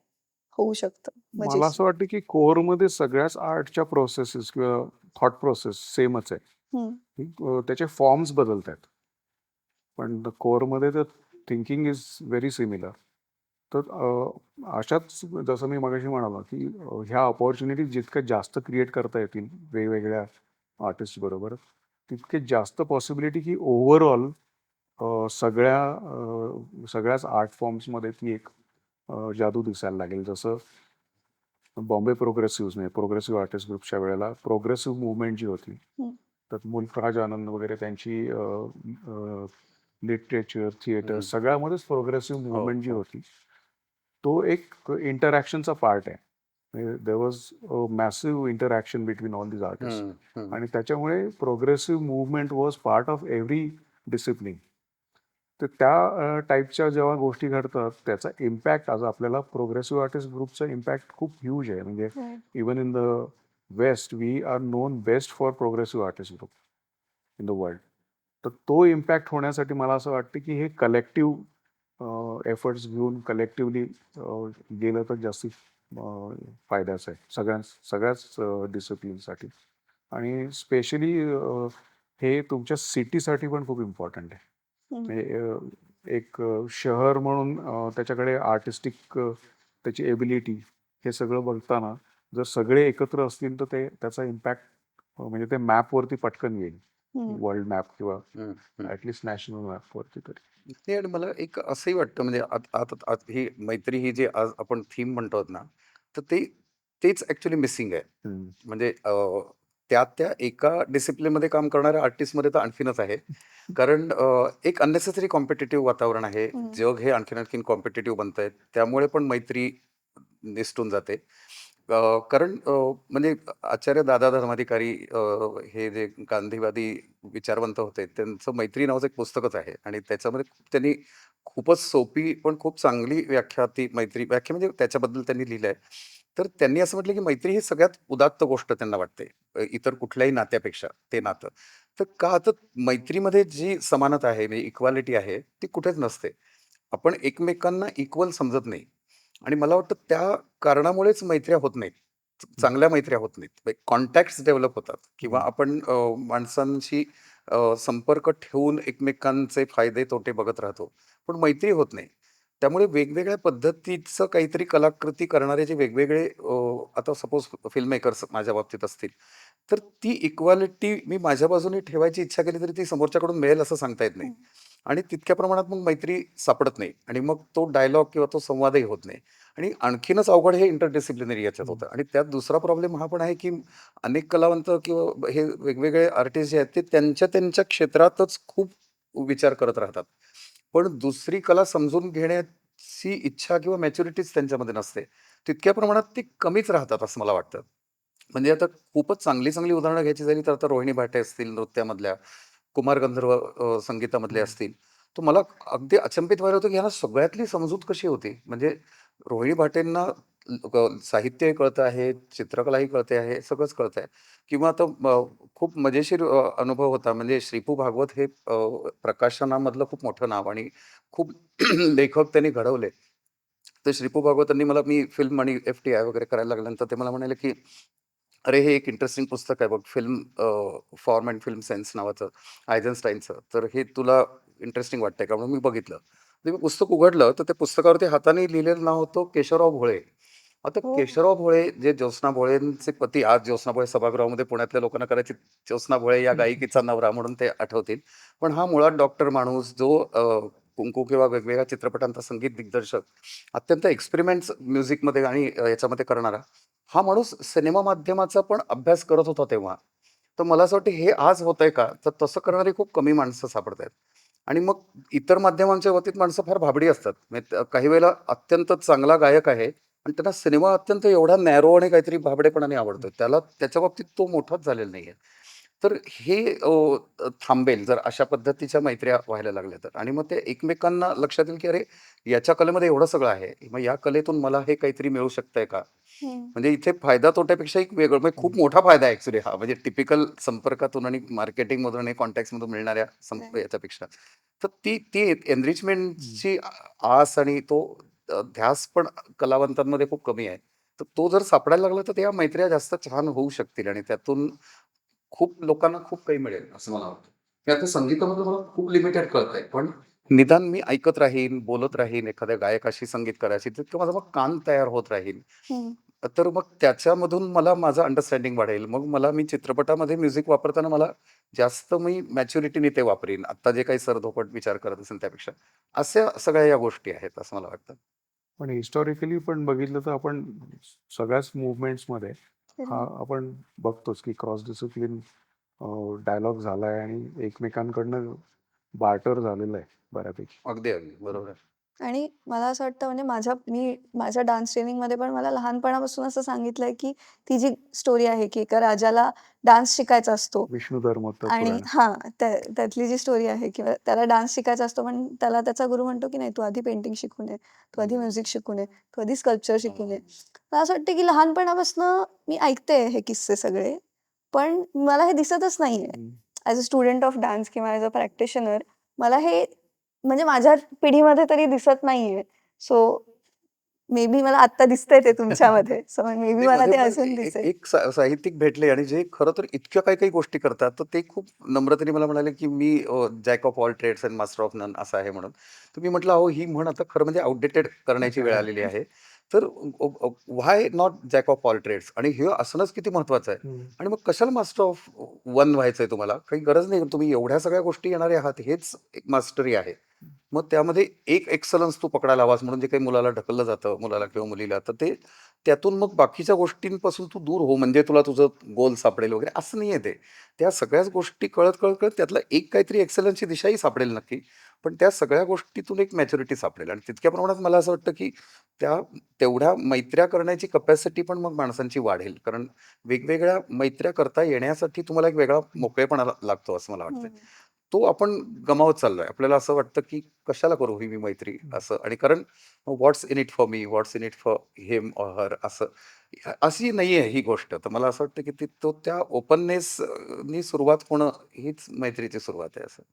होऊ शकतं मला मजेशीर? असं वाटतं की कोअरमध्ये सगळ्याच आर्टच्या प्रोसेसेस किंवा थॉट प्रोसेस सेमच आहे. हं. त्याचे फॉर्म्स बदलतात. पण कोअरमध्ये तर थिंकिंग इज व्हेरी सिमिलर. तर अशाच जसं मी मगाशी म्हणालो की ह्या अपॉर्च्युनिटीज जितक्या जास्त क्रिएट करता येतील वेगवेगळ्या आर्टिस्ट बरोबर, तितके जास्त पॉसिबिलिटी की ओव्हरऑल सगळ्याच आर्ट फॉर्म्समध्ये ती एक जादू दिसायला लागेल. जसं बॉम्बे प्रोग्रेसिव्ह म्हणजे प्रोग्रेसिव्ह आर्टिस्ट ग्रुपच्या वेळेला प्रोग्रेसिव्ह मुवमेंट जी होती, हं. तर मुल्कराज आनंद वगैरे त्यांची लिटरेचर, थिएटर हं. सगळ्यामध्येच प्रोग्रेसिव्ह हो, मुवमेंट जी हो. होती, तो एक इंटरॅक्शनचा पार्ट आहे. There was massive interaction between all these artist hmm, hmm. आणि त्याच्यामुळे progressive movement was part of every discipline. तर त्या टाईपच्या जेव्हा गोष्टी घडतात त्याचा इम्पॅक्ट आज आपल्याला प्रोग्रेसिव्ह आर्टिस्ट ग्रुपचा इम्पॅक्ट खूप ह्यूज आहे. म्हणजे right. Even in the west we are known best for progressive artist group in the world. तर तो इम्पॅक्ट होण्यासाठी मला असं वाटतं की हे कलेक्टिव्ह एफर्ट्स घेऊन कलेक्टिव्हली गेलं तर जास्ती फायद्याचं आहे सगळ्याच डिसिप्लिनसाठी. आणि स्पेशली हे तुमच्या सिटीसाठी पण खूप इम्पॉर्टंट आहे. हं. म्हणजे एक शहर म्हणून त्याच्याकडे आर्टिस्टिक त्याची एबिलिटी हे सगळं बघताना जर सगळे एकत्र असतील तर त्याचा इम्पॅक्ट म्हणजे ते मॅपवरती पटकन येईल. हं. वर्ल्ड मॅप किंवा हं, हं. ॲटलीस्ट नॅशनल मॅपवरती तरी. नाही आणि मला एक असंही वाटतं म्हणजे आता ही मैत्री ही जी आज आपण थीम म्हणतो ना, तर तेच ॲक्चुअली मिसिंग आहे. हं. म्हणजे त्या एका डिसिप्लिनमध्ये काम करणाऱ्या आर्टिस्टमध्ये तर आणखीनच आहे. कारण एक अननेसेसरी कॉम्पिटिटिव्ह वातावरण आहे. हं. जग हे आणखीन कॉम्पिटिटिव्ह बनतंय. त्यामुळे पण मैत्री निसटून जाते. कारण म्हणजे आचार्य दादा धर्माधिकारी हे जे गांधीवादी विचारवंत होते, त्यांचं मैत्री नावाचं एक पुस्तकच आहे आणि त्याच्यामध्ये त्यांनी खूपच सोपी पण खूप चांगली व्याख्या ती मैत्री व्याख्या म्हणजे त्याच्याबद्दल त्यांनी लिहिलं आहे. तर त्यांनी असं म्हटलं, की मैत्री ही सगळ्यात उदात्त गोष्ट त्यांना वाटते. इतर कुठल्याही नात्यापेक्षा ते नातं. तर का तर मैत्रीमध्ये जी समानता आहे, म्हणजे इक्वालिटी आहे, ती कुठेच नसते. आपण एकमेकांना इक्वल समजत नाही आणि मला वाटतं त्या कारणामुळेच मैत्र्या होत नाहीत. हं. चांगल्या मैत्र्या होत नाहीत. कॉन्टॅक्ट्स डेव्हलप होतात किंवा हं. आपण माणसांशी संपर्क ठेवून एकमेकांचे फायदे तोटे बघत राहतो. पण मैत्री होत नाही. त्यामुळे वेगवेगळ्या पद्धतीचं काहीतरी कलाकृती करणारे जे वेगवेगळे आता सपोज फिल्म मेकर्स माझ्या बाबतीत असतील, तर ती इक्वालिटी मी माझ्या बाजूने ठेवायची इच्छा केली तरी ती समोरच्याकडून मिळेल असं सांगता येत नाही. हं. आणि तितक्या प्रमाणात मग मैत्री सापडत नाही आणि मग तो डायलॉग किंवा तो संवादही होत नाही. आणि आणखीनच अवघड हे इंटरडिसिप्लिनरी याच्यात हं. होतं आणि त्यात दुसरा प्रॉब्लेम हा पण आहे, की अनेक कलावंत किंवा हे वेगवेगळे आर्टिस्ट जे आहेत ते त्यांच्या क्षेत्रातच खूप विचार करत राहतात. पण दुसरी कला समजून घेण्याची इच्छा किंवा मॅच्युरिटीच त्यांच्यामध्ये नसते. तितक्या प्रमाणात ती कमीच राहतात असं मला वाटतं. म्हणजे आता खूपच चांगली उदाहरणं घ्यायची झाली तर आता रोहिणी भाटे असतील नृत्यामधल्या, कुमार गंधर्व संगीतामधले हं. असतील. तर मला अगदी अचंबित व्हायला होतं, की ह्यांना सगळ्यातली समजूत कशी होती? म्हणजे रोहिणी भाटेंना साहित्यही कळतं आहे, चित्रकलाही कळते आहे, सगळंच कळतंय. किंवा आता खूप मजेशीर अनुभव होता म्हणजे श्रीपू भागवत हे प्रकाशनामधलं खूप मोठं नाव आणि खूप लेखक त्यांनी घडवले. तर श्रीपू भागवतांनी मी फिल्म आणि एफ-टी-आय वगैरे करायला लागल्यानंतर ते मला म्हणाले, की "अरे, हे एक इंटरेस्टिंग पुस्तक आहे बघ, फॉर्म अँड फिल्म सेन्स नावाचं, आयझनस्टाईनचं. तर हे तुला इंटरेस्टिंग वाटतंय का?" म्हणून मी बघितलं. ते मी पुस्तक उघडलं, तर त्या पुस्तकावरती हाताने लिहिलेलं नाव होतं केशवराव भोळे. आता हो. केशवराव भोळे जे ज्योत्स्ना भोळेंचे पती, आज ज्योत्स्ना भोळे सभागृहामध्ये पुण्यातल्या लोकांना कदाचित ज्योत्स्ना भोळे या हं. गायिकेचा नवरा म्हणून ते आठवतील. पण हा मुळात डॉक्टर माणूस जो कुंकू किंवा वेगवेगळ्या चित्रपटांचा संगीत दिग्दर्शक, अत्यंत एक्सपेरिमेंट्स म्युझिकमध्ये आणि याच्यामध्ये करणारा, हा माणूस सिनेमा माध्यमाचा पण अभ्यास करत होता तेव्हा. तर मला असं वाटतं हे आज होतंय का? तर तसं करणारी खूप कमी माणसं सापडतायत. आणि मग इतर माध्यमांच्या बाबतीत माणसं फार भाबडी असतात. म्हणजे काही वेळेला अत्यंत चांगला गायक आहे आणि त्यांना सिनेमा अत्यंत एवढा नॅरो आणि काहीतरी भाबडेपणाने आवडतो. त्याला त्याच्या बाबतीत तो मोठाच झालेला नाहीये. तर हे थांबेल जर अशा पद्धतीच्या मैत्र्या व्हायला लागल्या तर. आणि मग ते एकमेकांना लक्षात येईल, की अरे, याच्या कलेमध्ये एवढं सगळं आहे. मग या कलेतून मला हे काहीतरी मिळू शकतंय का? हं. म्हणजे इथे फायदा तोट्यापेक्षा एक वेगळं म्हणजे खूप मोठा फायदा आहे ॲक्चुअली हा. म्हणजे टिपिकल संपर्कातून आणि मार्केटिंगमधून आणि कॉन्टॅक्ट्समधून मिळणाऱ्या हं. याच्यापेक्षा. तर ती हं. एनरिचमेंटची आस आणि तो ध्यास पण कलावंतांमध्ये खूप कमी आहे. तर तो जर सापडायला लागला तर त्या मैत्र्या जास्त छान होऊ शकतील आणि त्यातून खूप लोकांना खूप काही मिळेल असं मला वाटतं. हे आता संगीतामधलं मला खूप लिमिटेड कळतंय. पण निदान मी ऐकत राहीन, बोलत राहीन, एखाद्या गायकाशी, संगीतकाराशी तितकं माझा मग कान तयार होत राहील. हं. तर मग त्याच्यामधून मला माझं अंडरस्टँडिंग वाढेल. मग मी चित्रपटामध्ये म्युझिक वापरताना मला जास्त मी मॅच्युरिटीने ते वापरीन. आत्ता जे काही सरधोपट विचार करत असेल त्यापेक्षा. अशा सगळ्या या गोष्टी आहेत असं मला वाटतं. पण हिस्टॉरिकली पण बघितलं तर आपण सगळ्याच मूव्हमेंट्समध्ये हा खरं. आपण बघतोच की क्रॉस डिसिप्लिन डायलॉग झालाय आणि एकमेकांकडनं बार्टर झालेलं आहे बऱ्यापैकी. अगदी, अगदी. बरोबर आहे. आणि मला असं वाटतं म्हणजे मी माझ्या डान्स ट्रेनिंगमध्ये पण मला लहानपणापासून असं सांगितलंय, की ती जी स्टोरी आहे, की एका राजाला डान्स शिकायचा असतो विष्णू धर्मोत्तर आणि पुराण. हां, त्यातली जी स्टोरी आहे किंवा त्याला डान्स शिकायचा असतो, पण त्याला त्याचा गुरु म्हणतो, की "नाही, तू आधी पेंटिंग शिकून ये, तू आधी म्युझिक शिकून ये, तू आधी स्कल्पचर शिकून ये." मला असं वाटतं, की लहानपणापासून मी ऐकते हे किस्से सगळे, पण मला हे दिसतच नाहीये. हं. As a student of dance किंवा ॲज अ प्रॅक्टिशनर मला हे म्हणजे माझ्या पिढीमध्ये तरी दिसत नाहीये. सो मे बी मला आत्ता दिसतंय ते तुमच्यामध्ये. सो मे बी नाही, मला मध्ये ते पण अजून एक दिसेल. एक साहित्यिक भेटले आणि जे खरं तर इतक्या काही-काही गोष्टी करतात, तर ते खूप नम्रतेने मला म्हणाले, की मी jack of all trades and master of none असं आहे म्हणून. तर मी म्हटलं, "अहो, ही म्हण आता खरं म्हणजे आउटडेटेड करण्याची वेळ आलेली आहे. तर why not jack of all trades? आणि हे असणंच किती महत्त्वाचं आहे. हम्म. आणि मग कशाला मास्टर ऑफ वन व्हायचंय तुम्हाला? काही गरज नाही. तुम्ही एवढ्या सगळ्या गोष्टी येणारे आहात, हेच एक मास्टरी आहे. मग त्यामध्ये एक एक्सलन्स तू पकडायला हवास म्हणून जे काही मुलाला ढकललं जातं, मुलाला किंवा मुलीला, तर ते त्यातून मग बाकीच्या गोष्टींपासून तू दूर हो, म्हणजे तुला तुझं गोल सापडेल वगैरे असं नाहीये ते. त्या सगळ्याच गोष्टी कळत-कळत त्यातला एक काहीतरी एक्सलन्सची दिशाही सापडेल नक्की. पण त्या सगळ्या गोष्टीतून एक मॅच्युरिटी सापडेल आणि तितक्या प्रमाणात मला असं वाटतं, की त्या तेवढ्या मैत्र्या करण्याची कपॅसिटी पण मग माणसांची वाढेल. कारण वेगवेगळ्या मैत्र्या करता येण्यासाठी तुम्हाला एक वेगळा मोकळेपणा लागतो असं मला वाटतंय. हं. तो आपण गमावत चाललोय. आपल्याला असं वाटतं, की कशाला करू ही मी मैत्री असं आणि कारण व्हॉट्स in it for me, what's in it for him or her असं अशी नाहीये ही गोष्ट. तर मला असं वाटतं, की तो त्या ओपननेस नी सुरुवात होणं हीच मैत्रीची सुरुवात आहे असं.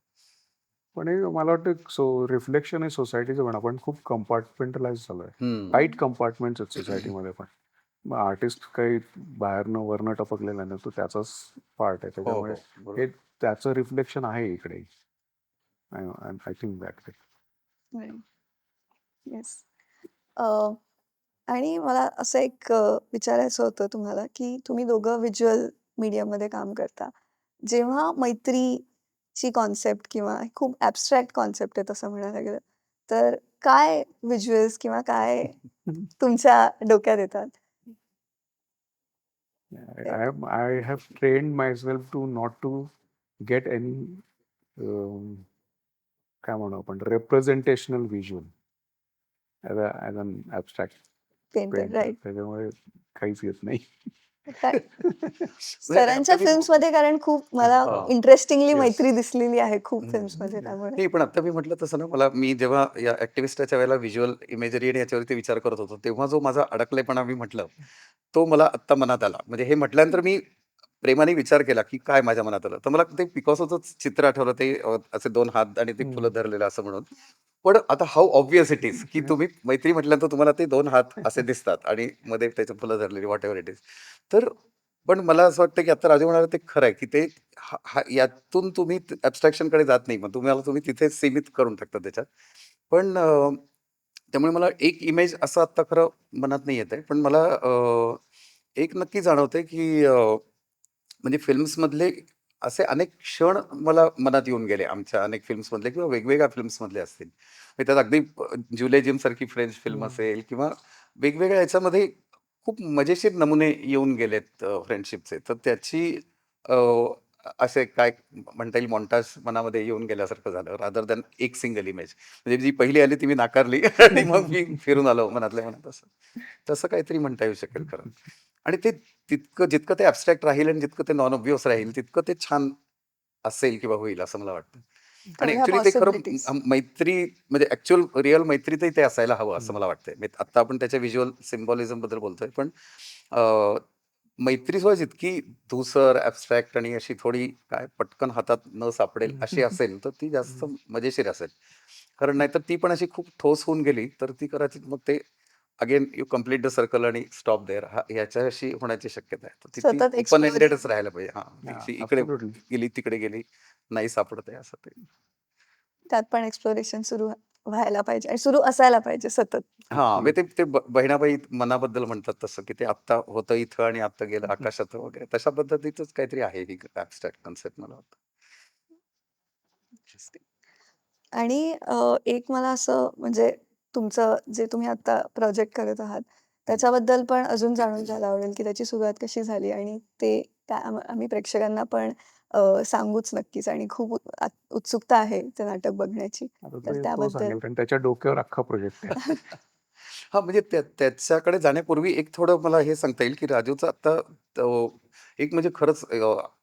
पण हे मला वाटतं रिफ्लेक्शन आहे सोसायटीचं पण आपण खूप कंपार्टमेंटलाइज झालोय. हं. टाईट कंपार्टमेंट्स आहेत सोसायटीमध्ये पण. मग आर्टिस्ट काही बाहेरनं वरनं टपकलेला नाही, तो त्याचाच पार्ट आहे. हो, त्याच्यामुळे हो. हे बरोबर. त्याचं रिफ्लेक्शन आहे इकडे. I think that way. Right. Yes. आणि मला असं एक विचारायचं होतं तुम्हाला, की तुम्ही दोघं व्हिज्युअल मीडियामध्ये काम करता. जेव्हा मैत्रीची कॉन्सेप्ट किंवा खूप ॲब्स्ट्रॅक्ट कॉन्सेप्ट आहे तसं म्हणायला गेलं, तर काय व्हिज्युअल्स किंवा काय तुमच्या डोक्यात येतात? ते I have trained myself to not to get any काय म्हणू आपण representational visual as an abstract painter painter. Right. त्याच्यामुळे काहीच येत नाही. काय म्हणजे आता सरांच्या मी फिल्म्समध्ये कारण खूप मला हां. Interestingly yes. मैत्री दिसलेली आहे खूप हं. फिल्म्समध्ये त्यामुळे. नाही, पण आता मी म्हटलं तसं ना, मी जेव्हा या ॲक्टिव्हिस्टच्या वेळेला व्हिज्युअल इमेजरी आणि याच्यावरती विचार करत होतो, तेव्हा जो माझा अडकलेपणा मी म्हटलं, तो मला आत्ता मनात आला. म्हणजे हे म्हटल्यानंतर मी प्रेमाने विचार केला, की काय माझ्या मनात आलं. तर मला ते पिकासोचंच चित्र आठवलं, ते असे 2 हात आणि ते फुलं धरलेलं असं म्हणून. पण आता हाऊ ऑब्व्हियस इट इज, की तुम्ही मैत्री म्हटल्यानंतर तुम्हाला ते 2 हात असे दिसतात आणि मध्ये त्याची फुलं धरलेली व्हॉटएव्हर इट इज. तर पण मला असं वाटतं, की आता राजू म्हणाला ते खरं आहे, की ते यातून तुम्ही ॲब्स्ट्रॅक्शनकडे जात नाही. मग तुम्ही तिथेच सीमित करून टाकता त्याच्यात. पण त्यामुळे मला एक इमेज असं आत्ता खरं मनात नाही येत आहे. पण मला एक नक्की जाणवतंय, की म्हणजे फिल्म्समधले असे अनेक क्षण मला मनात येऊन गेले. आमच्या अनेक फिल्म्समधले किंवा वेगवेगळ्या फिल्म्समधले असतील. म्हणजे त्यात अगदी जुले जिमसारखी फ्रेंच फिल्म असेल किंवा वेगवेगळ्या ह्याच्यामध्ये खूप मजेशीर नमुने येऊन गेलेत फ्रेंडशिपचे. तर त्याची अ, असे काय म्हणता येईल मॉन्टाज मनामध्ये येऊन गेल्यासारखं झालं रादर दॅन एक सिंगल इमेज. म्हणजे जी पहिली आली ती मी नाकारली आणि मग मी फिरून आलो मनातल्या मनात असं. तसं काहीतरी म्हणता येऊ शकेल खरं. आणि ते जितकं ते ॲब्स्ट्रॅक्ट राहील आणि जितकं ते नॉन ऑब्व्हियस राहील, तितकं ते छान असेल किंवा होईल असं मला वाटतं. आणि तेवढ्या ॲक्चुअली ते खरं पॉसिबिलिटीज. मैत्री म्हणजे रिअल मैत्रीतही ते असायला हवं असं मला वाटतंय. आत्ता आपण त्याच्या व्हिज्युअल सिम्बॉलिझमबद्दल बोलतोय. पण अ, मैत्री सुद्धा जितकी धूसर, ॲब्स्ट्रॅक्ट आणि अशी थोडी काय पटकन हातात न सापडेल अशी असेल, तर ती जास्त मजेशीर असेल. कारण नाहीतर ती पण अशी खूप ठोस होऊन गेली, तर ती कदाचित मग ते again you complete the circle आणि स्टॉप देअर ह्याच्याशी होण्याची शक्यता आहे. तर ती सतत ओपन एक्सप्लोरिंग. एंडेडच राहायला पाहिजे. हां, ती अशी इकडे ॲब्सोल्युटली. गेली, तिकडे गेली, नाही सापडत आहे असं ते. त्यात पण एक्सप्लोरेशन सुरू व्हायला पाहिजे आणि सुरू असायला पाहिजे सतत. हां, म्हणजे ते ते बहिणाबाई मनाबद्दल म्हणतात तसं, की ते आत्ता होतं इथं आणि आत्ता गेलं आकाशात वगैरे तशा पद्धतीचंच काहीतरी आहे ही ॲब्स्ट्रॅक्ट कन्सेप्ट मला वाटतं. इंटरेस्टिंग. आणि एक मला असं म्हणजे तुमचं जे तुम्ही आता प्रोजेक्ट करत आहात, हं. त्याच्याबद्दल पण अजून जाणून घ्यायला आवडेल, की त्याची सुरुवात कशी झाली आणि ते त्या आम्ही प्रेक्षकांना पण सांगूच नक्कीच आणि खूप उत्सुकता आहे ते नाटक बघण्याची. आता तर तो त्याबद्दल सांगेल कारण त्याच्या डोक्यावर अख्खा प्रोजेक्ट आहे. हां, म्हणजे त्याच्याकडे जाण्यापूर्वी एक थोडं मला हे सांगता येईल, की राजूचं आत्ता एक म्हणजे खरंच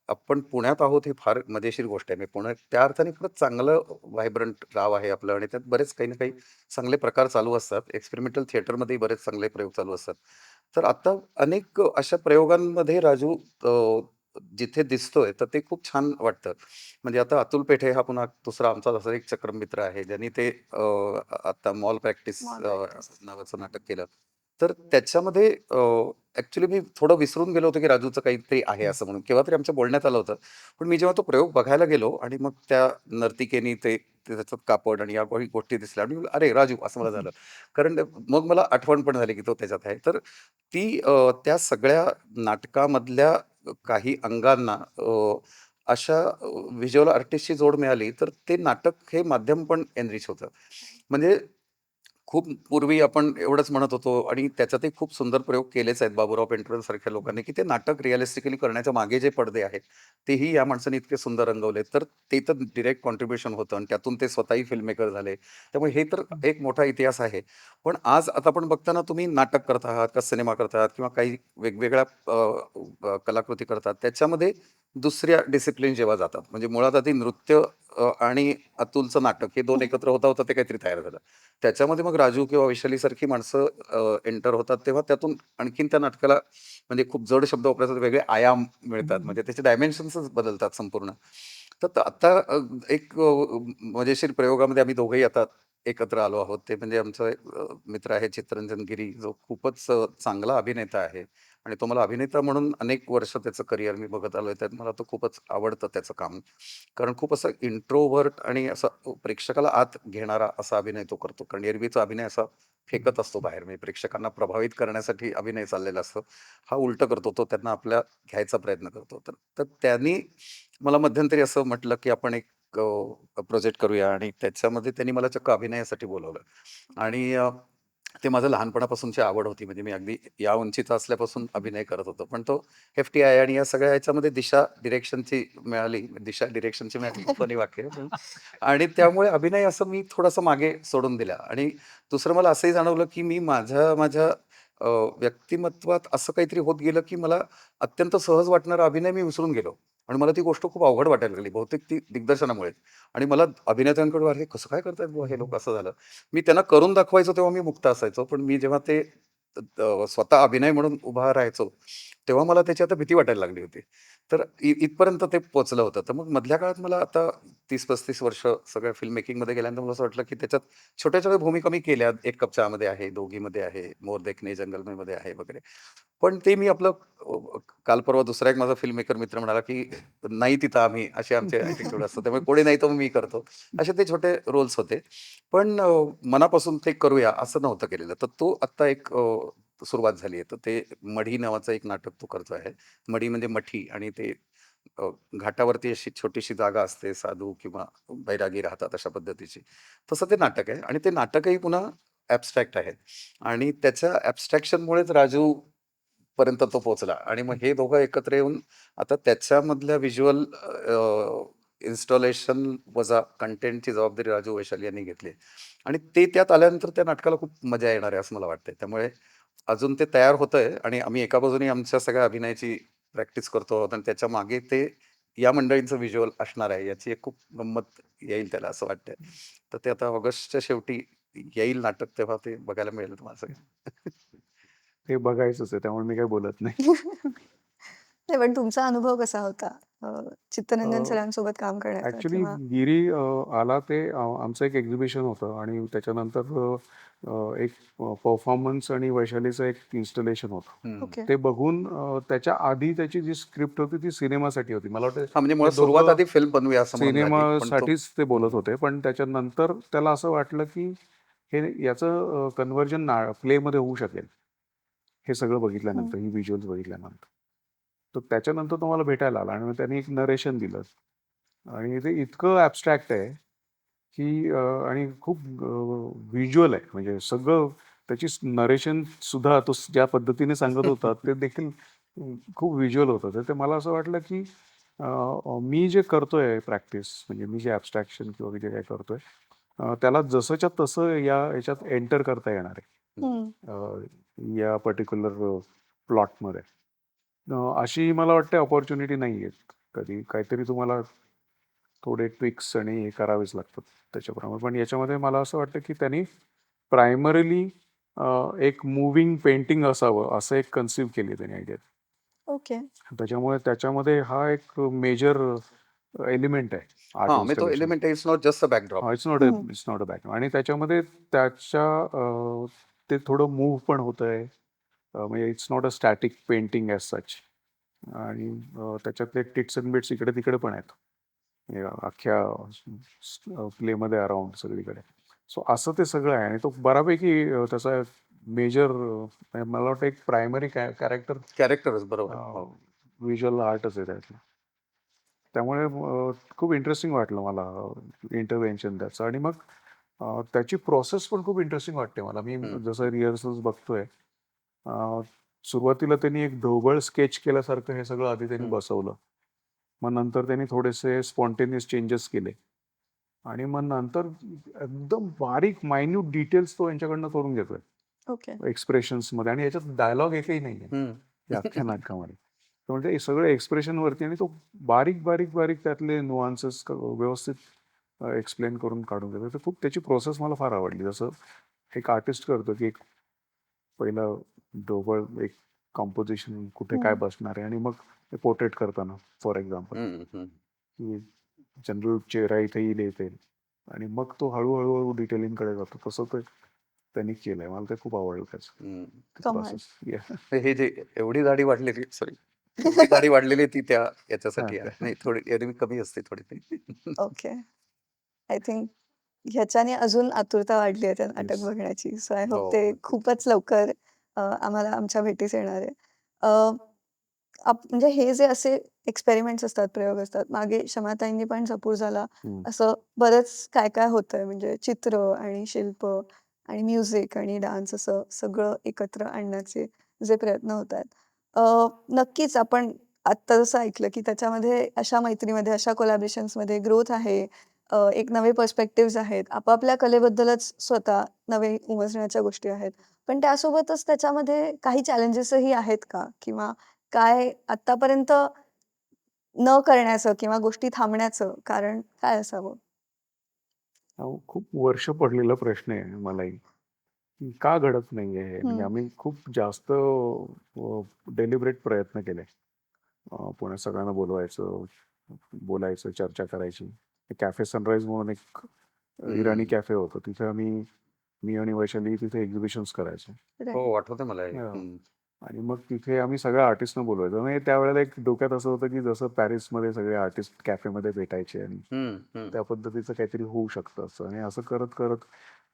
आपण पुण्यात आहोत ही फार मजेशीर गोष्ट आहे. म्हणजे पुण्यात त्या अर्थाने खरंच चांगलं व्हायब्रंट गाव आहे आपलं आणि त्यात बरेच काही ना काही चांगले प्रकार चालू असतात. एक्सपेरिमेंटल थिएटरमध्येही बरेच चांगले प्रयोग चालू असतात. तर आत्ता अनेक अशा प्रयोगांमध्ये राजू जिथे दिसतोय तर ते खूप छान वाटतं. म्हणजे आता अतुल पेठे हा पुन्हा दुसरा आमचा तसा एक चक्रमित्र आहे, ज्यांनी ते आता मॉल प्रॅक्टिस मॉल प्रॅक्टिस. नावाचं नाटक केलं. तर त्याच्यामध्ये ॲक्चुअली मी थोडं विसरून गेलो होतो, की राजूचं काहीतरी आहे असं म्हणून. केव्हा तरी आमच्या बोलण्यात आलं होतं. पण मी जेव्हा तो प्रयोग बघायला गेलो आणि मग त्या नर्तिकेनी ते त्याच्यात कापड आणि या काही गोष्टी दिसल्या आणि मी म्हटलं, "अरे राजू!" असं मला झालं. कारण मग मला आठवण पण झाली, की तो त्याच्यात आहे. तर त्या सगळ्या नाटकामधल्या काही अंगांना अशा व्हिज्युअल आर्टिस्टची जोड मिळाली, तर ते नाटक हे माध्यम पण एनरिच होतं. म्हणजे खूप पूर्वी आपण एवढंच म्हणत होतो आणि त्याच्यातही खूप सुंदर प्रयोग केलेच आहेत बाबूराव पेंटरसारख्या लोकांनी, की ते नाटक रिअलिस्टिकली करण्याच्या मागे जे पडदे आहेत, तेही या माणसाने इतके सुंदर रंगवले. तर ते तर डायरेक्ट कॉन्ट्रिब्युशन होतं आणि त्यातून ते स्वतःही फिल्म मेकर झाले. त्यामुळे हे तर एक मोठा इतिहास आहे. पण आज आता आपण बघताना तुम्ही नाटक करत आहात का सिनेमा करत आहात किंवा काही वेगवेगळ्या कलाकृती करतात. त्याच्यामध्ये दुसऱ्या डिसिप्लिन जेव्हा जातात, म्हणजे मुळात आधी नृत्य आणि अतुलचं नाटक हे 2 एकत्र होता ते काहीतरी तयार झालं. त्याच्यामध्ये मग राजू किंवा वैशालीसारखी माणसं एंटर होतात, तेव्हा त्यातून आणखीन त्या नाटकाला म्हणजे खूप जड शब्द वापरायचे वेगळे आयाम मिळतात. म्हणजे त्याचे डायमेन्शन्सच बदलतात संपूर्ण. तर आता एक मजेशीर प्रयोगामध्ये आम्ही दोघंही आता एकत्र आलो आहोत. ते म्हणजे आमचा एक मित्र आहे चित्तरंजन गिरी, जो खूपच चांगला अभिनेता आहे आणि तो मला अभिनेता म्हणून अनेक वर्ष त्याचं करिअर मी बघत आलोय. त्यात मला तो खूपच आवडतं त्याचं काम. कारण खूप असं इंट्रोव्हर्ट आणि असं प्रेक्षकाला आत घेणारा असा अभिनय तो करतो. कारण एरवीचा अभिनय असा फेकत असतो बाहेर, म्हणजे प्रेक्षकांना प्रभावित करण्यासाठी अभिनय चाललेला असतो. हा उलटं करतो, तो त्यांना आपल्या घ्यायचा प्रयत्न करतो. तर तर त्यांनी मला मध्यंतरी असं म्हटलं, की आपण एक प्रोजेक्ट करूया आणि त्याच्यामध्ये त्यांनी मला चक्क अभिनयासाठी बोलावलं आणि ते माझं लहानपणापासूनची आवड होती. म्हणजे मी अगदी या उंचीचा असल्यापासून अभिनय करत होतो. पण तो एफ-टी-आय आणि या सगळ्या ह्याच्यामध्ये दिशा डिरेक्शनची मिळाली. दिशा डिरेक्शनची मिळाली फनी वाक्य आहे. आणि त्यामुळे अभिनय असं मी थोडासा मागे सोडून दिला आणि दुसरं मला असंही जाणवलं, की मी माझ्या व्यक्तिमत्वात असं काहीतरी होत गेलं, की मला अत्यंत सहज वाटणारा अभिनय मी विसरून गेलो आणि मला ती गोष्ट खूप अवघड वाटायला लागली. बहुतेक ती दिग्दर्शनामुळे आणि मला अभिनेत्यांकडे "अरे, कसं काय करतायत बुवा हे लोक?" असं झालं. मी त्यांना करून दाखवायचो तेव्हा मी मुक्त असायचो. पण मी जेव्हा ते स्वतः अभिनय म्हणून उभा राहायचो, तेव्हा मला त्याची आता भीती वाटायला लागली होती. तर इथपर्यंत ते पोहोचलं होतं. तर मग मधल्या काळात मला आता 30-35 वर्ष सगळ्या फिल्म मेकिंगमध्ये गेल्यानंतर मला असं वाटलं, की त्याच्यात छोट्या-छोट्या भूमिका मी केल्या. एक कप चहामध्ये आहे, दोघीमध्ये आहे, मोर देखणे जंगल में मध्ये आहे वगैरे. पण ते मी आपलं काल परवा दुसरा एक माझा फिल्म मेकर मित्र म्हणाला, की "नाही तिथं आम्ही." असे आमचे ॲटिट्यूड असतात. त्यामुळे कोणी नाही तर मग मी करतो. असे ते छोटे रोल्स होते. पण मनापासून ते करूया असं नव्हतं केलेलं. तर तो आत्ता एक सुरुवात झाली आहे. तर ते मढी नावाचं एक नाटक तो करतो आहे. मढी म्हणजे मठी आणि ते घाटावरती अशी छोटीशी जागा असते, साधू किंवा बैरागी राहतात अशा पद्धतीची. तसं ते नाटक आहे आणि ते नाटकही पुन्हा ॲब्स्ट्रॅक्ट आहे आणि त्याच्या ॲब्स्ट्रॅक्शनमुळेच राजू पर्यंत तो पोहोचला आणि मग हे दोघं एकत्र येऊन आता त्याच्यामधल्या व्हिज्युअल इन्स्टॉलेशन वजा कंटेंटची जबाबदारी राजू वैशाली यांनी घेतली आणि ते त्यात आल्यानंतर त्या नाटकाला खूप मजा येणार आहे असं मला वाटतंय. त्यामुळे अजून ते तयार होतंय आणि आम्ही एका बाजूने आमच्या सगळ्या अभिनयाची प्रॅक्टिस करतो आहोत आणि त्याच्या मागे ते या मंडळींचं व्हिज्युअल असणार आहे. याची एक खूप गंमत येईल त्याला असं वाटतंय. तर ते आता ऑगस्टच्या शेवटी येईल नाटक, तेव्हा ते बघायला मिळेल तुम्हाला सगळ्यांना. ते बघायचंच आहे, त्यामुळे मी काही बोलत नाही. नाही, पण तुमचा अनुभव कसा होता? चित्तरंजन सरांसोबत काम करण्याचा ॲक्चुअली किंवा गिरी आला ते आमचं एक एक्झिबिशन होतं आणि त्याच्यानंतर एक परफॉर्मन्स आणि वैशालीचं एक इन्स्टॉलेशन होतं. हं. ओके. ते बघून त्याच्या आधी त्याची जी स्क्रिप्ट होती ती सिनेमासाठी होती. मला वाटतं हां, म्हणजे ते मुळात सुरुवात दोघं आधी फिल्म बनवूया असं म्हणून झाली. पण तो सिनेमासाठीच ते बोलत हं, होते. पण त्याच्यानंतर त्याला असं वाटलं, की हे याचं कन्व्हर्जन प्लेमध्ये होऊ शकेल. हे सगळं हं. बघितल्यानंतर, ही व्हिज्युअल्स बघितल्यानंतर. तर त्याच्यानंतर तो मला भेटायला आला आणि मग त्याने एक नरेशन दिलं आणि ते इतकं ॲब्स्ट्रॅक्ट आहे, की आणि खूप व्हिज्युअल आहे. म्हणजे सगळं त्याची नरेशन सुद्धा तो ज्या पद्धतीने सांगत होता, ते देखील खूप व्हिज्युअल होतं. तर ते मला असं वाटलं, की मी जे करतोय प्रॅक्टिस, म्हणजे मी जे ॲब्स्ट्रॅक्शन किंवा मी जे काही करतोय, त्याला जसंच्या तसं याच्यात एंटर करता येणार आहे. हं. या पर्टिक्युलर प्लॉटमध्ये. अशी मला वाटते अपॉर्च्युनिटी नाही आहे. कधी काहीतरी तुम्हाला थोडे ट्विक्स आणि हे करावेच लागतात त्याच्याप्रमाणे. पण याच्यामध्ये मला असं वाटतं, की त्यांनी प्रायमरीली एक मूव्हिंग पेंटिंग असावं, असं एक कन्सीव्ह केली त्यांनी आयडिया. ओके. त्याच्यामुळे त्याच्यामध्ये हा एक मेजर एलिमेंट आहे आर्ट हां, म्हणजे तो installation. Element it's not just a backdrop. It's not हं. इट्स नॉट अ बॅक आणि त्याच्यामध्ये त्याच्या ते थोडं मूव्ह पण होतंय. म्हणजे it's not a static painting as such. आणि त्याच्यातले टिट्स अँड बिट्स इकडे तिकडे पण आहेत. म्हणजे अख्ख्या प्लेमध्ये अराउंड सगळीकडे. सो असं ते सगळं आहे आणि तो बऱ्यापैकी त्याचा मेजर मला वाटतं एक प्रायमरी कॅरेक्टर कॅरेक्टरच बरोबर. हो. व्हिज्युअल आर्टच आहे त्यातलं. त्यामुळे खूप इंटरेस्टिंग वाटलं मला इंटरव्हेन्शन त्याचं आणि मग त्याची प्रोसेस पण खूप इंटरेस्टिंग वाटते मला. मी हं, जसं रिहर्सल्स बघतोय अ, सुरुवातीला त्यांनी एक ढोबळ स्केच केल्यासारखं हे सगळं आधी त्यांनी हं. बसवलं. मग नंतर त्यांनी थोडेसे स्पॉन्टेनियस चेंजेस केले आणि मग नंतर एकदम बारीक मायन्यूट डिटेल्स तो यांच्याकडनं करून घेतोय ओके. एक्सप्रेशन्समध्ये आणि याच्यात डायलॉग एकही नाही आहे हं. या अख्ख्या नाटकामध्ये. तर म्हणजे हे सगळं एक्सप्रेशनवरती आणि तो बारीक बारीक बारीक त्यातले नुआन्सेस व्यवस्थित एक्सप्लेन करून काढून देतो. तर खूप त्याची प्रोसेस मला फार आवडली. जसं एक आर्टिस्ट करतो की एक पहिलं ढोबळ एक कॉम्पोजिशन कुठे काय हं. बसणार आहे आणि मग ते पोर्ट्रेट करताना फॉर एक्झाम्पल हं, हं. की जनरल चेहरा इथे येईल इथे आणि मग तो हळूहळू डिटेलिंगकडे जातो. तसं ते त्यांनी केलंय. मला ते खूप आवडलं त्याचं हं. कमाल. प्रोसेस. हे जे एवढी दाढी वाढलेली सॉरी एवढी दाढी वाढलेली ती त्या याच्यासाठी आहे. नाही थोडी एरवी कमी असते थोडी ती. ओके. आय थिंक ह्याच्याने अजून आतुरता वाढली आहे त्या नाटक येस. बघण्याची. सो आय होप हो, ते नक्कीच. खूपच लवकर आम्हाला आमच्या भेटीस येणार आहे. अ, म्हणजे हे जे असे एक्सपेरिमेंट्स असतात, प्रयोग असतात, मागे शमाताईंनी पण झपूर झाला हम्म. असं बरंच काय-काय होतंय म्हणजे चित्र आणि शिल्प आणि म्युझिक आणि डान्स असं सगळं एकत्र आणण्याचे जे प्रयत्न होत आहेत. नक्कीच आपण आत्ता जसं ऐकलं, की त्याच्यामध्ये अशा मैत्रीमध्ये, अशा कोलॅबोरेशन्समध्ये ग्रोथ आहे. एक नवे पर्स्पेक्टिव्हज आहेत. आपापल्या कलेबद्दलच स्वतः नवे उमजण्याच्या गोष्टी आहेत. पण त्यासोबतच त्याच्यामध्ये काही चॅलेंजेसही आहेत का? किंवा काय आत्तापर्यंत न करण्याचं किंवा गोष्टी थांबण्याचं कारण काय असावं? खूप वर्ष पडलेला प्रश्न आहे मलाही. की का घडत नाहीये हे? म्हणजे हं. आम्ही खूप जास्त डेलिब्रेट प्रयत्न केले. पुण्यात सगळ्यांना बोलवायचं, बोलायचं, चर्चा करायची. कॅफे सनराईज म्हणून एक इराणी हं. कॅफे होतं. तिथे मी आणि वैशाली तिथे एक्झिबिशन्स करायचो. राइट. हो, आठवतंय मला हे. हो. हं. आणि मग तिथे आम्ही सगळ्या आर्टिस्टना बोलवायचो. म्हणजे त्यावेळेला एक डोक्यात असं होतं, की जसं पॅरिसमध्ये सगळे आर्टिस्ट कॅफेमध्ये भेटायचे आणि हं, हं. त्या पद्धतीचं काहीतरी होऊ शकतं असं. आणि असं करत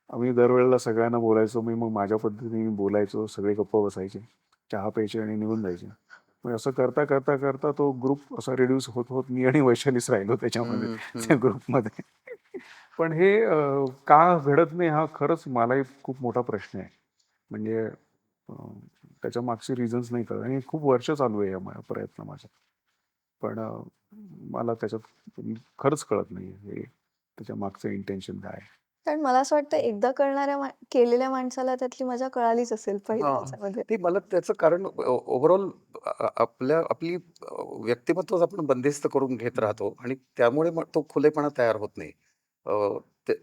आम्ही दरवेळेला सगळ्यांना बोलायचो. मी मग माझ्या पद्धतीने बोलायचो. सगळे गप्प बसायचे. चहा प्यायचे आणि निघून जायचे. मग असं करता तो ग्रुप असा रिड्यूस होत मी आणि वैशालीच राहिलो त्याच्यामध्ये हं, त्या हं. ग्रुपमध्ये. पण हे का घडत नाही हा खरंच मलाही खूप मोठा प्रश्न आहे. म्हणजे अ, त्याच्या मागचे रिझन्स नाही कळत आणि खूप वर्ष चालू आहे प्रयत्न माझा. पण मला त्याच्यात खरंच कळत नाही हे त्याच्या मागचं इंटेन्शन काय आहे. कारण मला असं वाटतं एकदा करणाऱ्या केलेल्या माणसाला त्यातली मजा कळालीच असेल पहिल्या हां. ह्याच्यामध्ये. ते मला त्याचं कारण ओव्हरऑल आपली व्यक्तिमत्वच आपण बंदिस्त करून घेत हं. राहतो आणि त्यामुळे मग तो खुलेपणा तयार होत नाही. अ,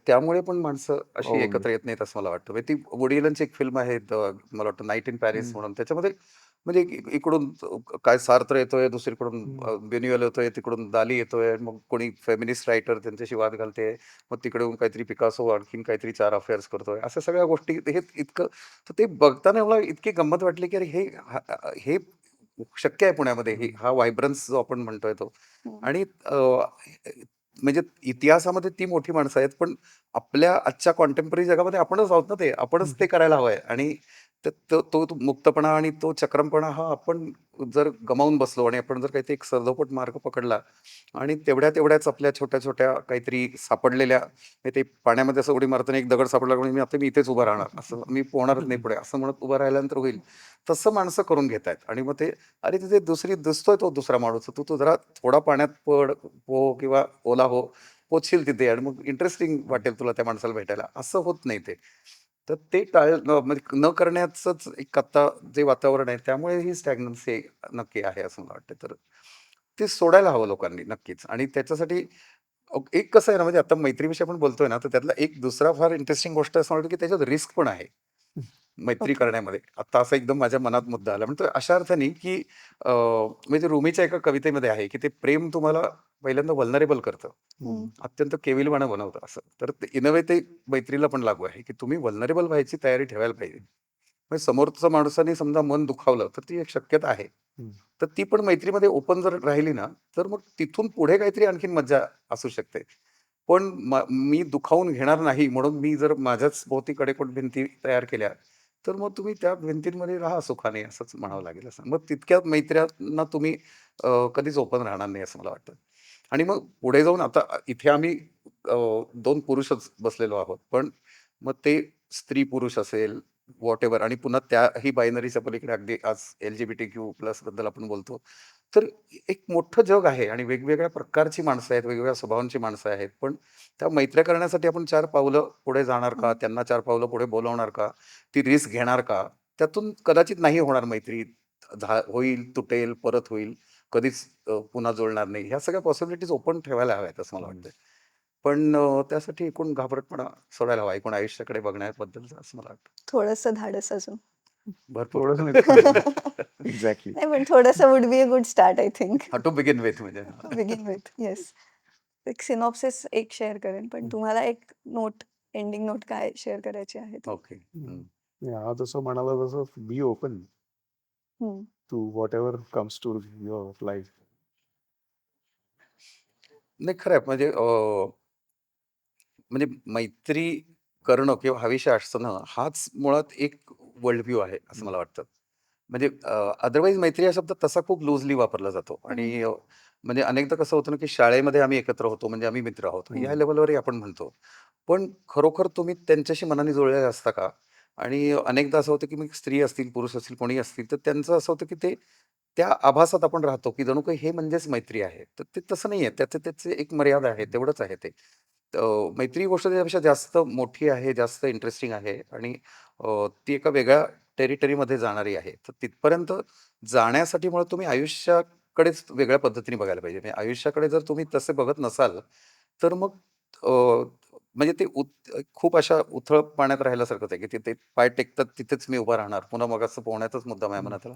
त्यामुळे पण माणसं अशी हो, एकत्र येत नाहीत असं मला वाटतं. म्हणजे ती वुडी एलनची एक फिल्म आहे मला वाटतं नाईट इन पॅरिस हं, म्हणून. त्याच्यामध्ये म्हणजे इकडून काय सार्त्र येतोय, दुसरीकडून हं. बेन्युएल येतोय, तिकडून दाली येतोय, मग कोणी फेमिनिस्ट रायटर त्यांच्याशी वाद घालते. मग तिकडून काहीतरी पिकासो आणखीन काहीतरी 4 अफेअर्स करतोय. अशा सगळ्या गोष्टी हे इतकं तर ते बघताना मला इतकी गंमत वाटली, की अरे हे शक्य आहे पुण्यामध्ये. हं. हा व्हायब्रन्स जो आपण म्हणतोय तो. हं. आणि म्हणजे इतिहासामध्ये ती मोठी माणसं आहेत, पण आपल्या आजच्या कॉन्टेम्पररी जगामध्ये आपणच आहोत ना ते. आपणच ते करायला हवंय आणि तो मुक्तपणा आणि तो चक्रमपणा हा आपण जर गमावून बसलो आणि आपण जर काहीतरी एक सरधोपट मार्ग पकडला आणि तेवढ्याच आपल्या छोट्या-छोट्या काहीतरी सापडलेल्या म्हणजे ते पाण्यामध्ये असं उडी मारताना एक दगड सापडला म्हणून मी इथेच उभा राहणार. असं मी पोहणारच नाही पुढे असं म्हणत उभं राहिल्यानंतर होईल. तसं माणसं करून घेतायत आणि मग ते अरे तिथे दिसतोय तो दुसरा माणूस. तू जरा थोडा पाण्यात पोह किंवा ओला हो. पोहचशील तिथे आणि मग इंटरेस्टिंग वाटेल तुला त्या माणसाला भेटायला. असं होत नाही ते. तर ते म्हणजे न करण्याचंच एक आता जे वातावरण आहे त्यामुळे ही स्टॅग्नन्सी नक्की आहे असं मला वाटतं. तर ते सोडायला हवं लोकांनी नक्कीच आणि त्याच्यासाठी एक कसं आहे ना म्हणजे आता मैत्रीविषयी आपण बोलतोय ना, तर त्यातला एक दुसरा फार इंटरेस्टिंग गोष्ट असं वाटतं, की त्याच्यात रिस्क पण आहे. मैत्री ओके. करण्यामध्ये. आता असं एकदम माझ्या मनात मुद्दा आला. म्हणजे अशा अर्थाने, की म्हणजे रुमीच्या एका कवितेमध्ये आहे, की ते प्रेम तुम्हाला पहिल्यांदा व्हल्नरेबल करतं. हं. अत्यंत केविलवाणं बनवतं असं. तर इन अ वे ते मैत्रीला पण लागू आहे, की तुम्ही व्हल्नरेबल व्हायची तयारी ठेवायला पाहिजे. म्हणजे समोरच्या माणसाने समजा मन दुखावलं, तर ती एक शक्यता आहे. तर ती पण मैत्रीमध्ये ओपन जर राहिली ना, तर मग तिथून पुढे काहीतरी आणखीन मज्जा असू शकते. पण मी दुखावून घेणार नाही म्हणून मी जर माझ्याच भोवती कडेकोट भिंती तयार केल्या, तर मग तुम्ही त्या भिंतींमध्ये राहा सुखाने असंच म्हणावं लागेल असं. मग तितक्या मैत्र्यांना तुम्ही कधीच ओपन राहणार नाही असं मला वाटतं. आणि मग पुढे जाऊन आता इथे आम्ही 2 पुरुषच बसलेलो आहोत. पण मग ते स्त्री-पुरुष असेल, व्हॉटएव्हर आणि पुन्हा त्याही बायनरीच्या पलीकडे अगदी आज LGBTQ प्लस बद्दल आपण बोलतो. तर एक मोठं जग आहे आणि वेगवेगळ्या प्रकारची माणसं आहेत, वेगवेगळ्या स्वभावांची माणसं आहेत. पण त्या मैत्र्या करण्यासाठी आपण 4 पावलं पुढे जाणार का? हं. त्यांना 4 पावलं पुढे बोलावणार का? ती रिस्क घेणार का? त्यातून कदाचित नाही होणार मैत्री. होईल, तुटेल, परत होईल. कधीच पुन्हा जुळणार नाही. ह्या सगळ्या पॉसिबिलिटीज ओपन ठेवायला हव्यात असं मला वाटतं. पण त्यासाठी एकूण घाबरटपणा सोडायला हवा. एकूण आयुष्याकडे बघण्याबद्दलचं असं मला वाटतं. थोडंसं धाडस अजून. भरपूर. थोडंसं नाही थोडंसं. एक्झॅक्टली. नाही, पण थोडंसं would be a good start I think. हां, टू बिगिन विथ म्हणजे. Begin with. येस. एक सिनॉप्सिस एक शेअर करेन, पण तुम्हाला एक नोट, एंडिंग नोट काय शेअर करायची आहे ती? ओके. हं. हा जसं म्हणाला तसं be open hmm. To whatever comes to your life. नाही खरं आहे म्हणजे म्हणजे मैत्री करणं किंवा हवीशी असणं हाच मुळात एक वर्ल्ड व्ह्यू आहे असं मला वाटतं. म्हणजे अदरवाईज मैत्री हा शब्द तसा खूप लूजली वापरला जातो हं. आणि म्हणजे अनेकदा कसं होतं ना, की शाळेमध्ये आम्ही एकत्र होतो म्हणजे आम्ही मित्र आहोत. या लेव्हलवरही आपण म्हणतो. पण खरोखर तुम्ही त्यांच्याशी मनाने जुळलेले असता का? आणि अनेकदा असं होतं, की मग स्त्री असतील, पुरुष असतील, कोणीही असतील, तर त्यांचं असं होतं, की ते त्या आभासात आपण राहतो, की जणू काही हे म्हणजेच मैत्री आहे. तर ते तसं नाहीये. त्याचं त्याची एक मर्यादा आहे. तेवढंच आहे ते. मैत्री ही गोष्ट त्याच्यापेक्षा जास्त मोठी आहे, जास्त इंटरेस्टिंग आहे आणि ती एका वेगळ्या टेरिटरीमध्ये जाणारी आहे. तर तिथपर्यंत जाण्यासाठी मुळात तुम्ही आयुष्याकडेच वेगळ्या पद्धतीने बघायला पाहिजे. म्हणजे आयुष्याकडे जर तुम्ही तसे बघत नसाल, तर मग अ, म्हणजे ते खूप अशा उथळ पाण्यात राहिल्यासारखंच आहे, की तिथे पाय टेकतात तिथेच मी उभा राहणार. पुन्हा मगाचं पोहण्याचाच मुद्दा माझ्या मनात आला.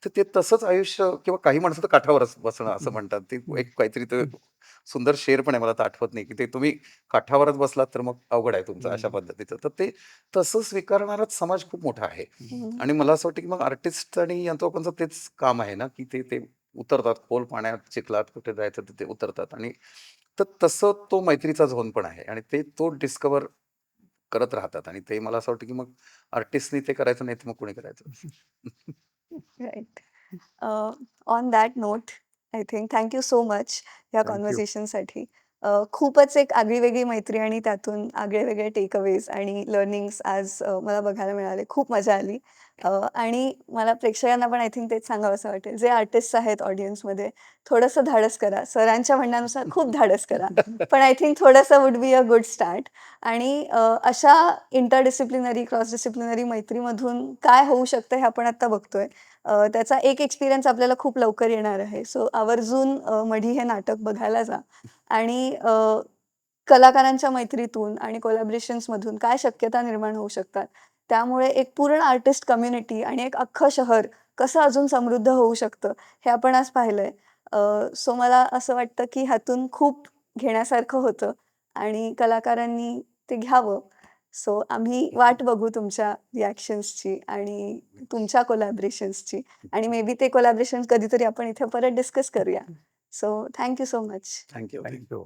तर ते तसंच आयुष्य किंवा काही माणसं तर काठावरच बसणं असं म्हणतात. ते एक काहीतरी ते सुंदर शेर पण आहे, मला तर आठवत नाही, की ते तुम्ही काठावरच बसलात तर मग अवघड आहे तुमचं अशा पद्धतीचं. तर ते तसं स्वीकारणाराच समाज खूप मोठा आहे. हं. आणि मला असं वाटतं, की मग आर्टिस्ट आणि यंत्रोपणचं तेच काम आहे ना, की ते ते उतरतात खोल पाण्यात, चिखलात कुठे जायचं तिथे उतरतात आणि तर तसं तो मैत्रीचा झोन पण आहे आणि तो डिस्कव्हर करत राहतात आणि ते मला असं वाटतं, की मग आर्टिस्टनी ते करायचं नाही तर मग कोणी करायचं? Right. On that note I think thank you so much या थँक्यू. कॉन्व्हर्सेशनसाठी. खूपच एक आगळी-वेगळी मैत्री आणि त्यातून आगळे-वेगळे टेकअवेज आणि लर्निंग्स आज मला बघायला मिळाले. खूप मजा आली. आणि मला प्रेक्षकांना पण आय थिंक तेच सांगावसं वाटेल, जे आर्टिस्ट्स आहेत ऑडियन्समध्ये, थोडंसं धाडस करा. सरांच्या म्हणण्यानुसार खूप धाडस करा. पण आय थिंक थोडंसं would be a good start. आणि अशा इंटरडिसिप्लिनरी, क्रॉस डिसिप्लिनरी मैत्रीमधून काय होऊ शकतं हे आपण आत्ता बघतोय. त्याचा एक एक्सपिरियन्स आपल्याला खूप लवकर येणार आहे. सो आवर्जून मढी हे नाटक बघायला जा आणि कलाकारांच्या मैत्रीतून आणि कोलॅबोरेशन्समधून काय शक्यता निर्माण होऊ शकतात. त्यामुळे एक पूर्ण आर्टिस्ट कम्युनिटी आणि एक अख्खं शहर कसं अजून समृद्ध होऊ शकतं, हे आपण आज पाहिलंय. सो मला असं वाटतं, की ह्यातून खूप घेण्यासारखं होतं आणि कलाकारांनी ते घ्यावं. सो आम्ही वाट बघू तुमच्या रिएक्शन्सची आणि तुमच्या कोलॅबोरेशन्सची आणि मे बी ते कोलॅबोरेशन्स कधीतरी आपण इथे परत डिस्कस करूया. So thank you so much. Thank you. Thank you.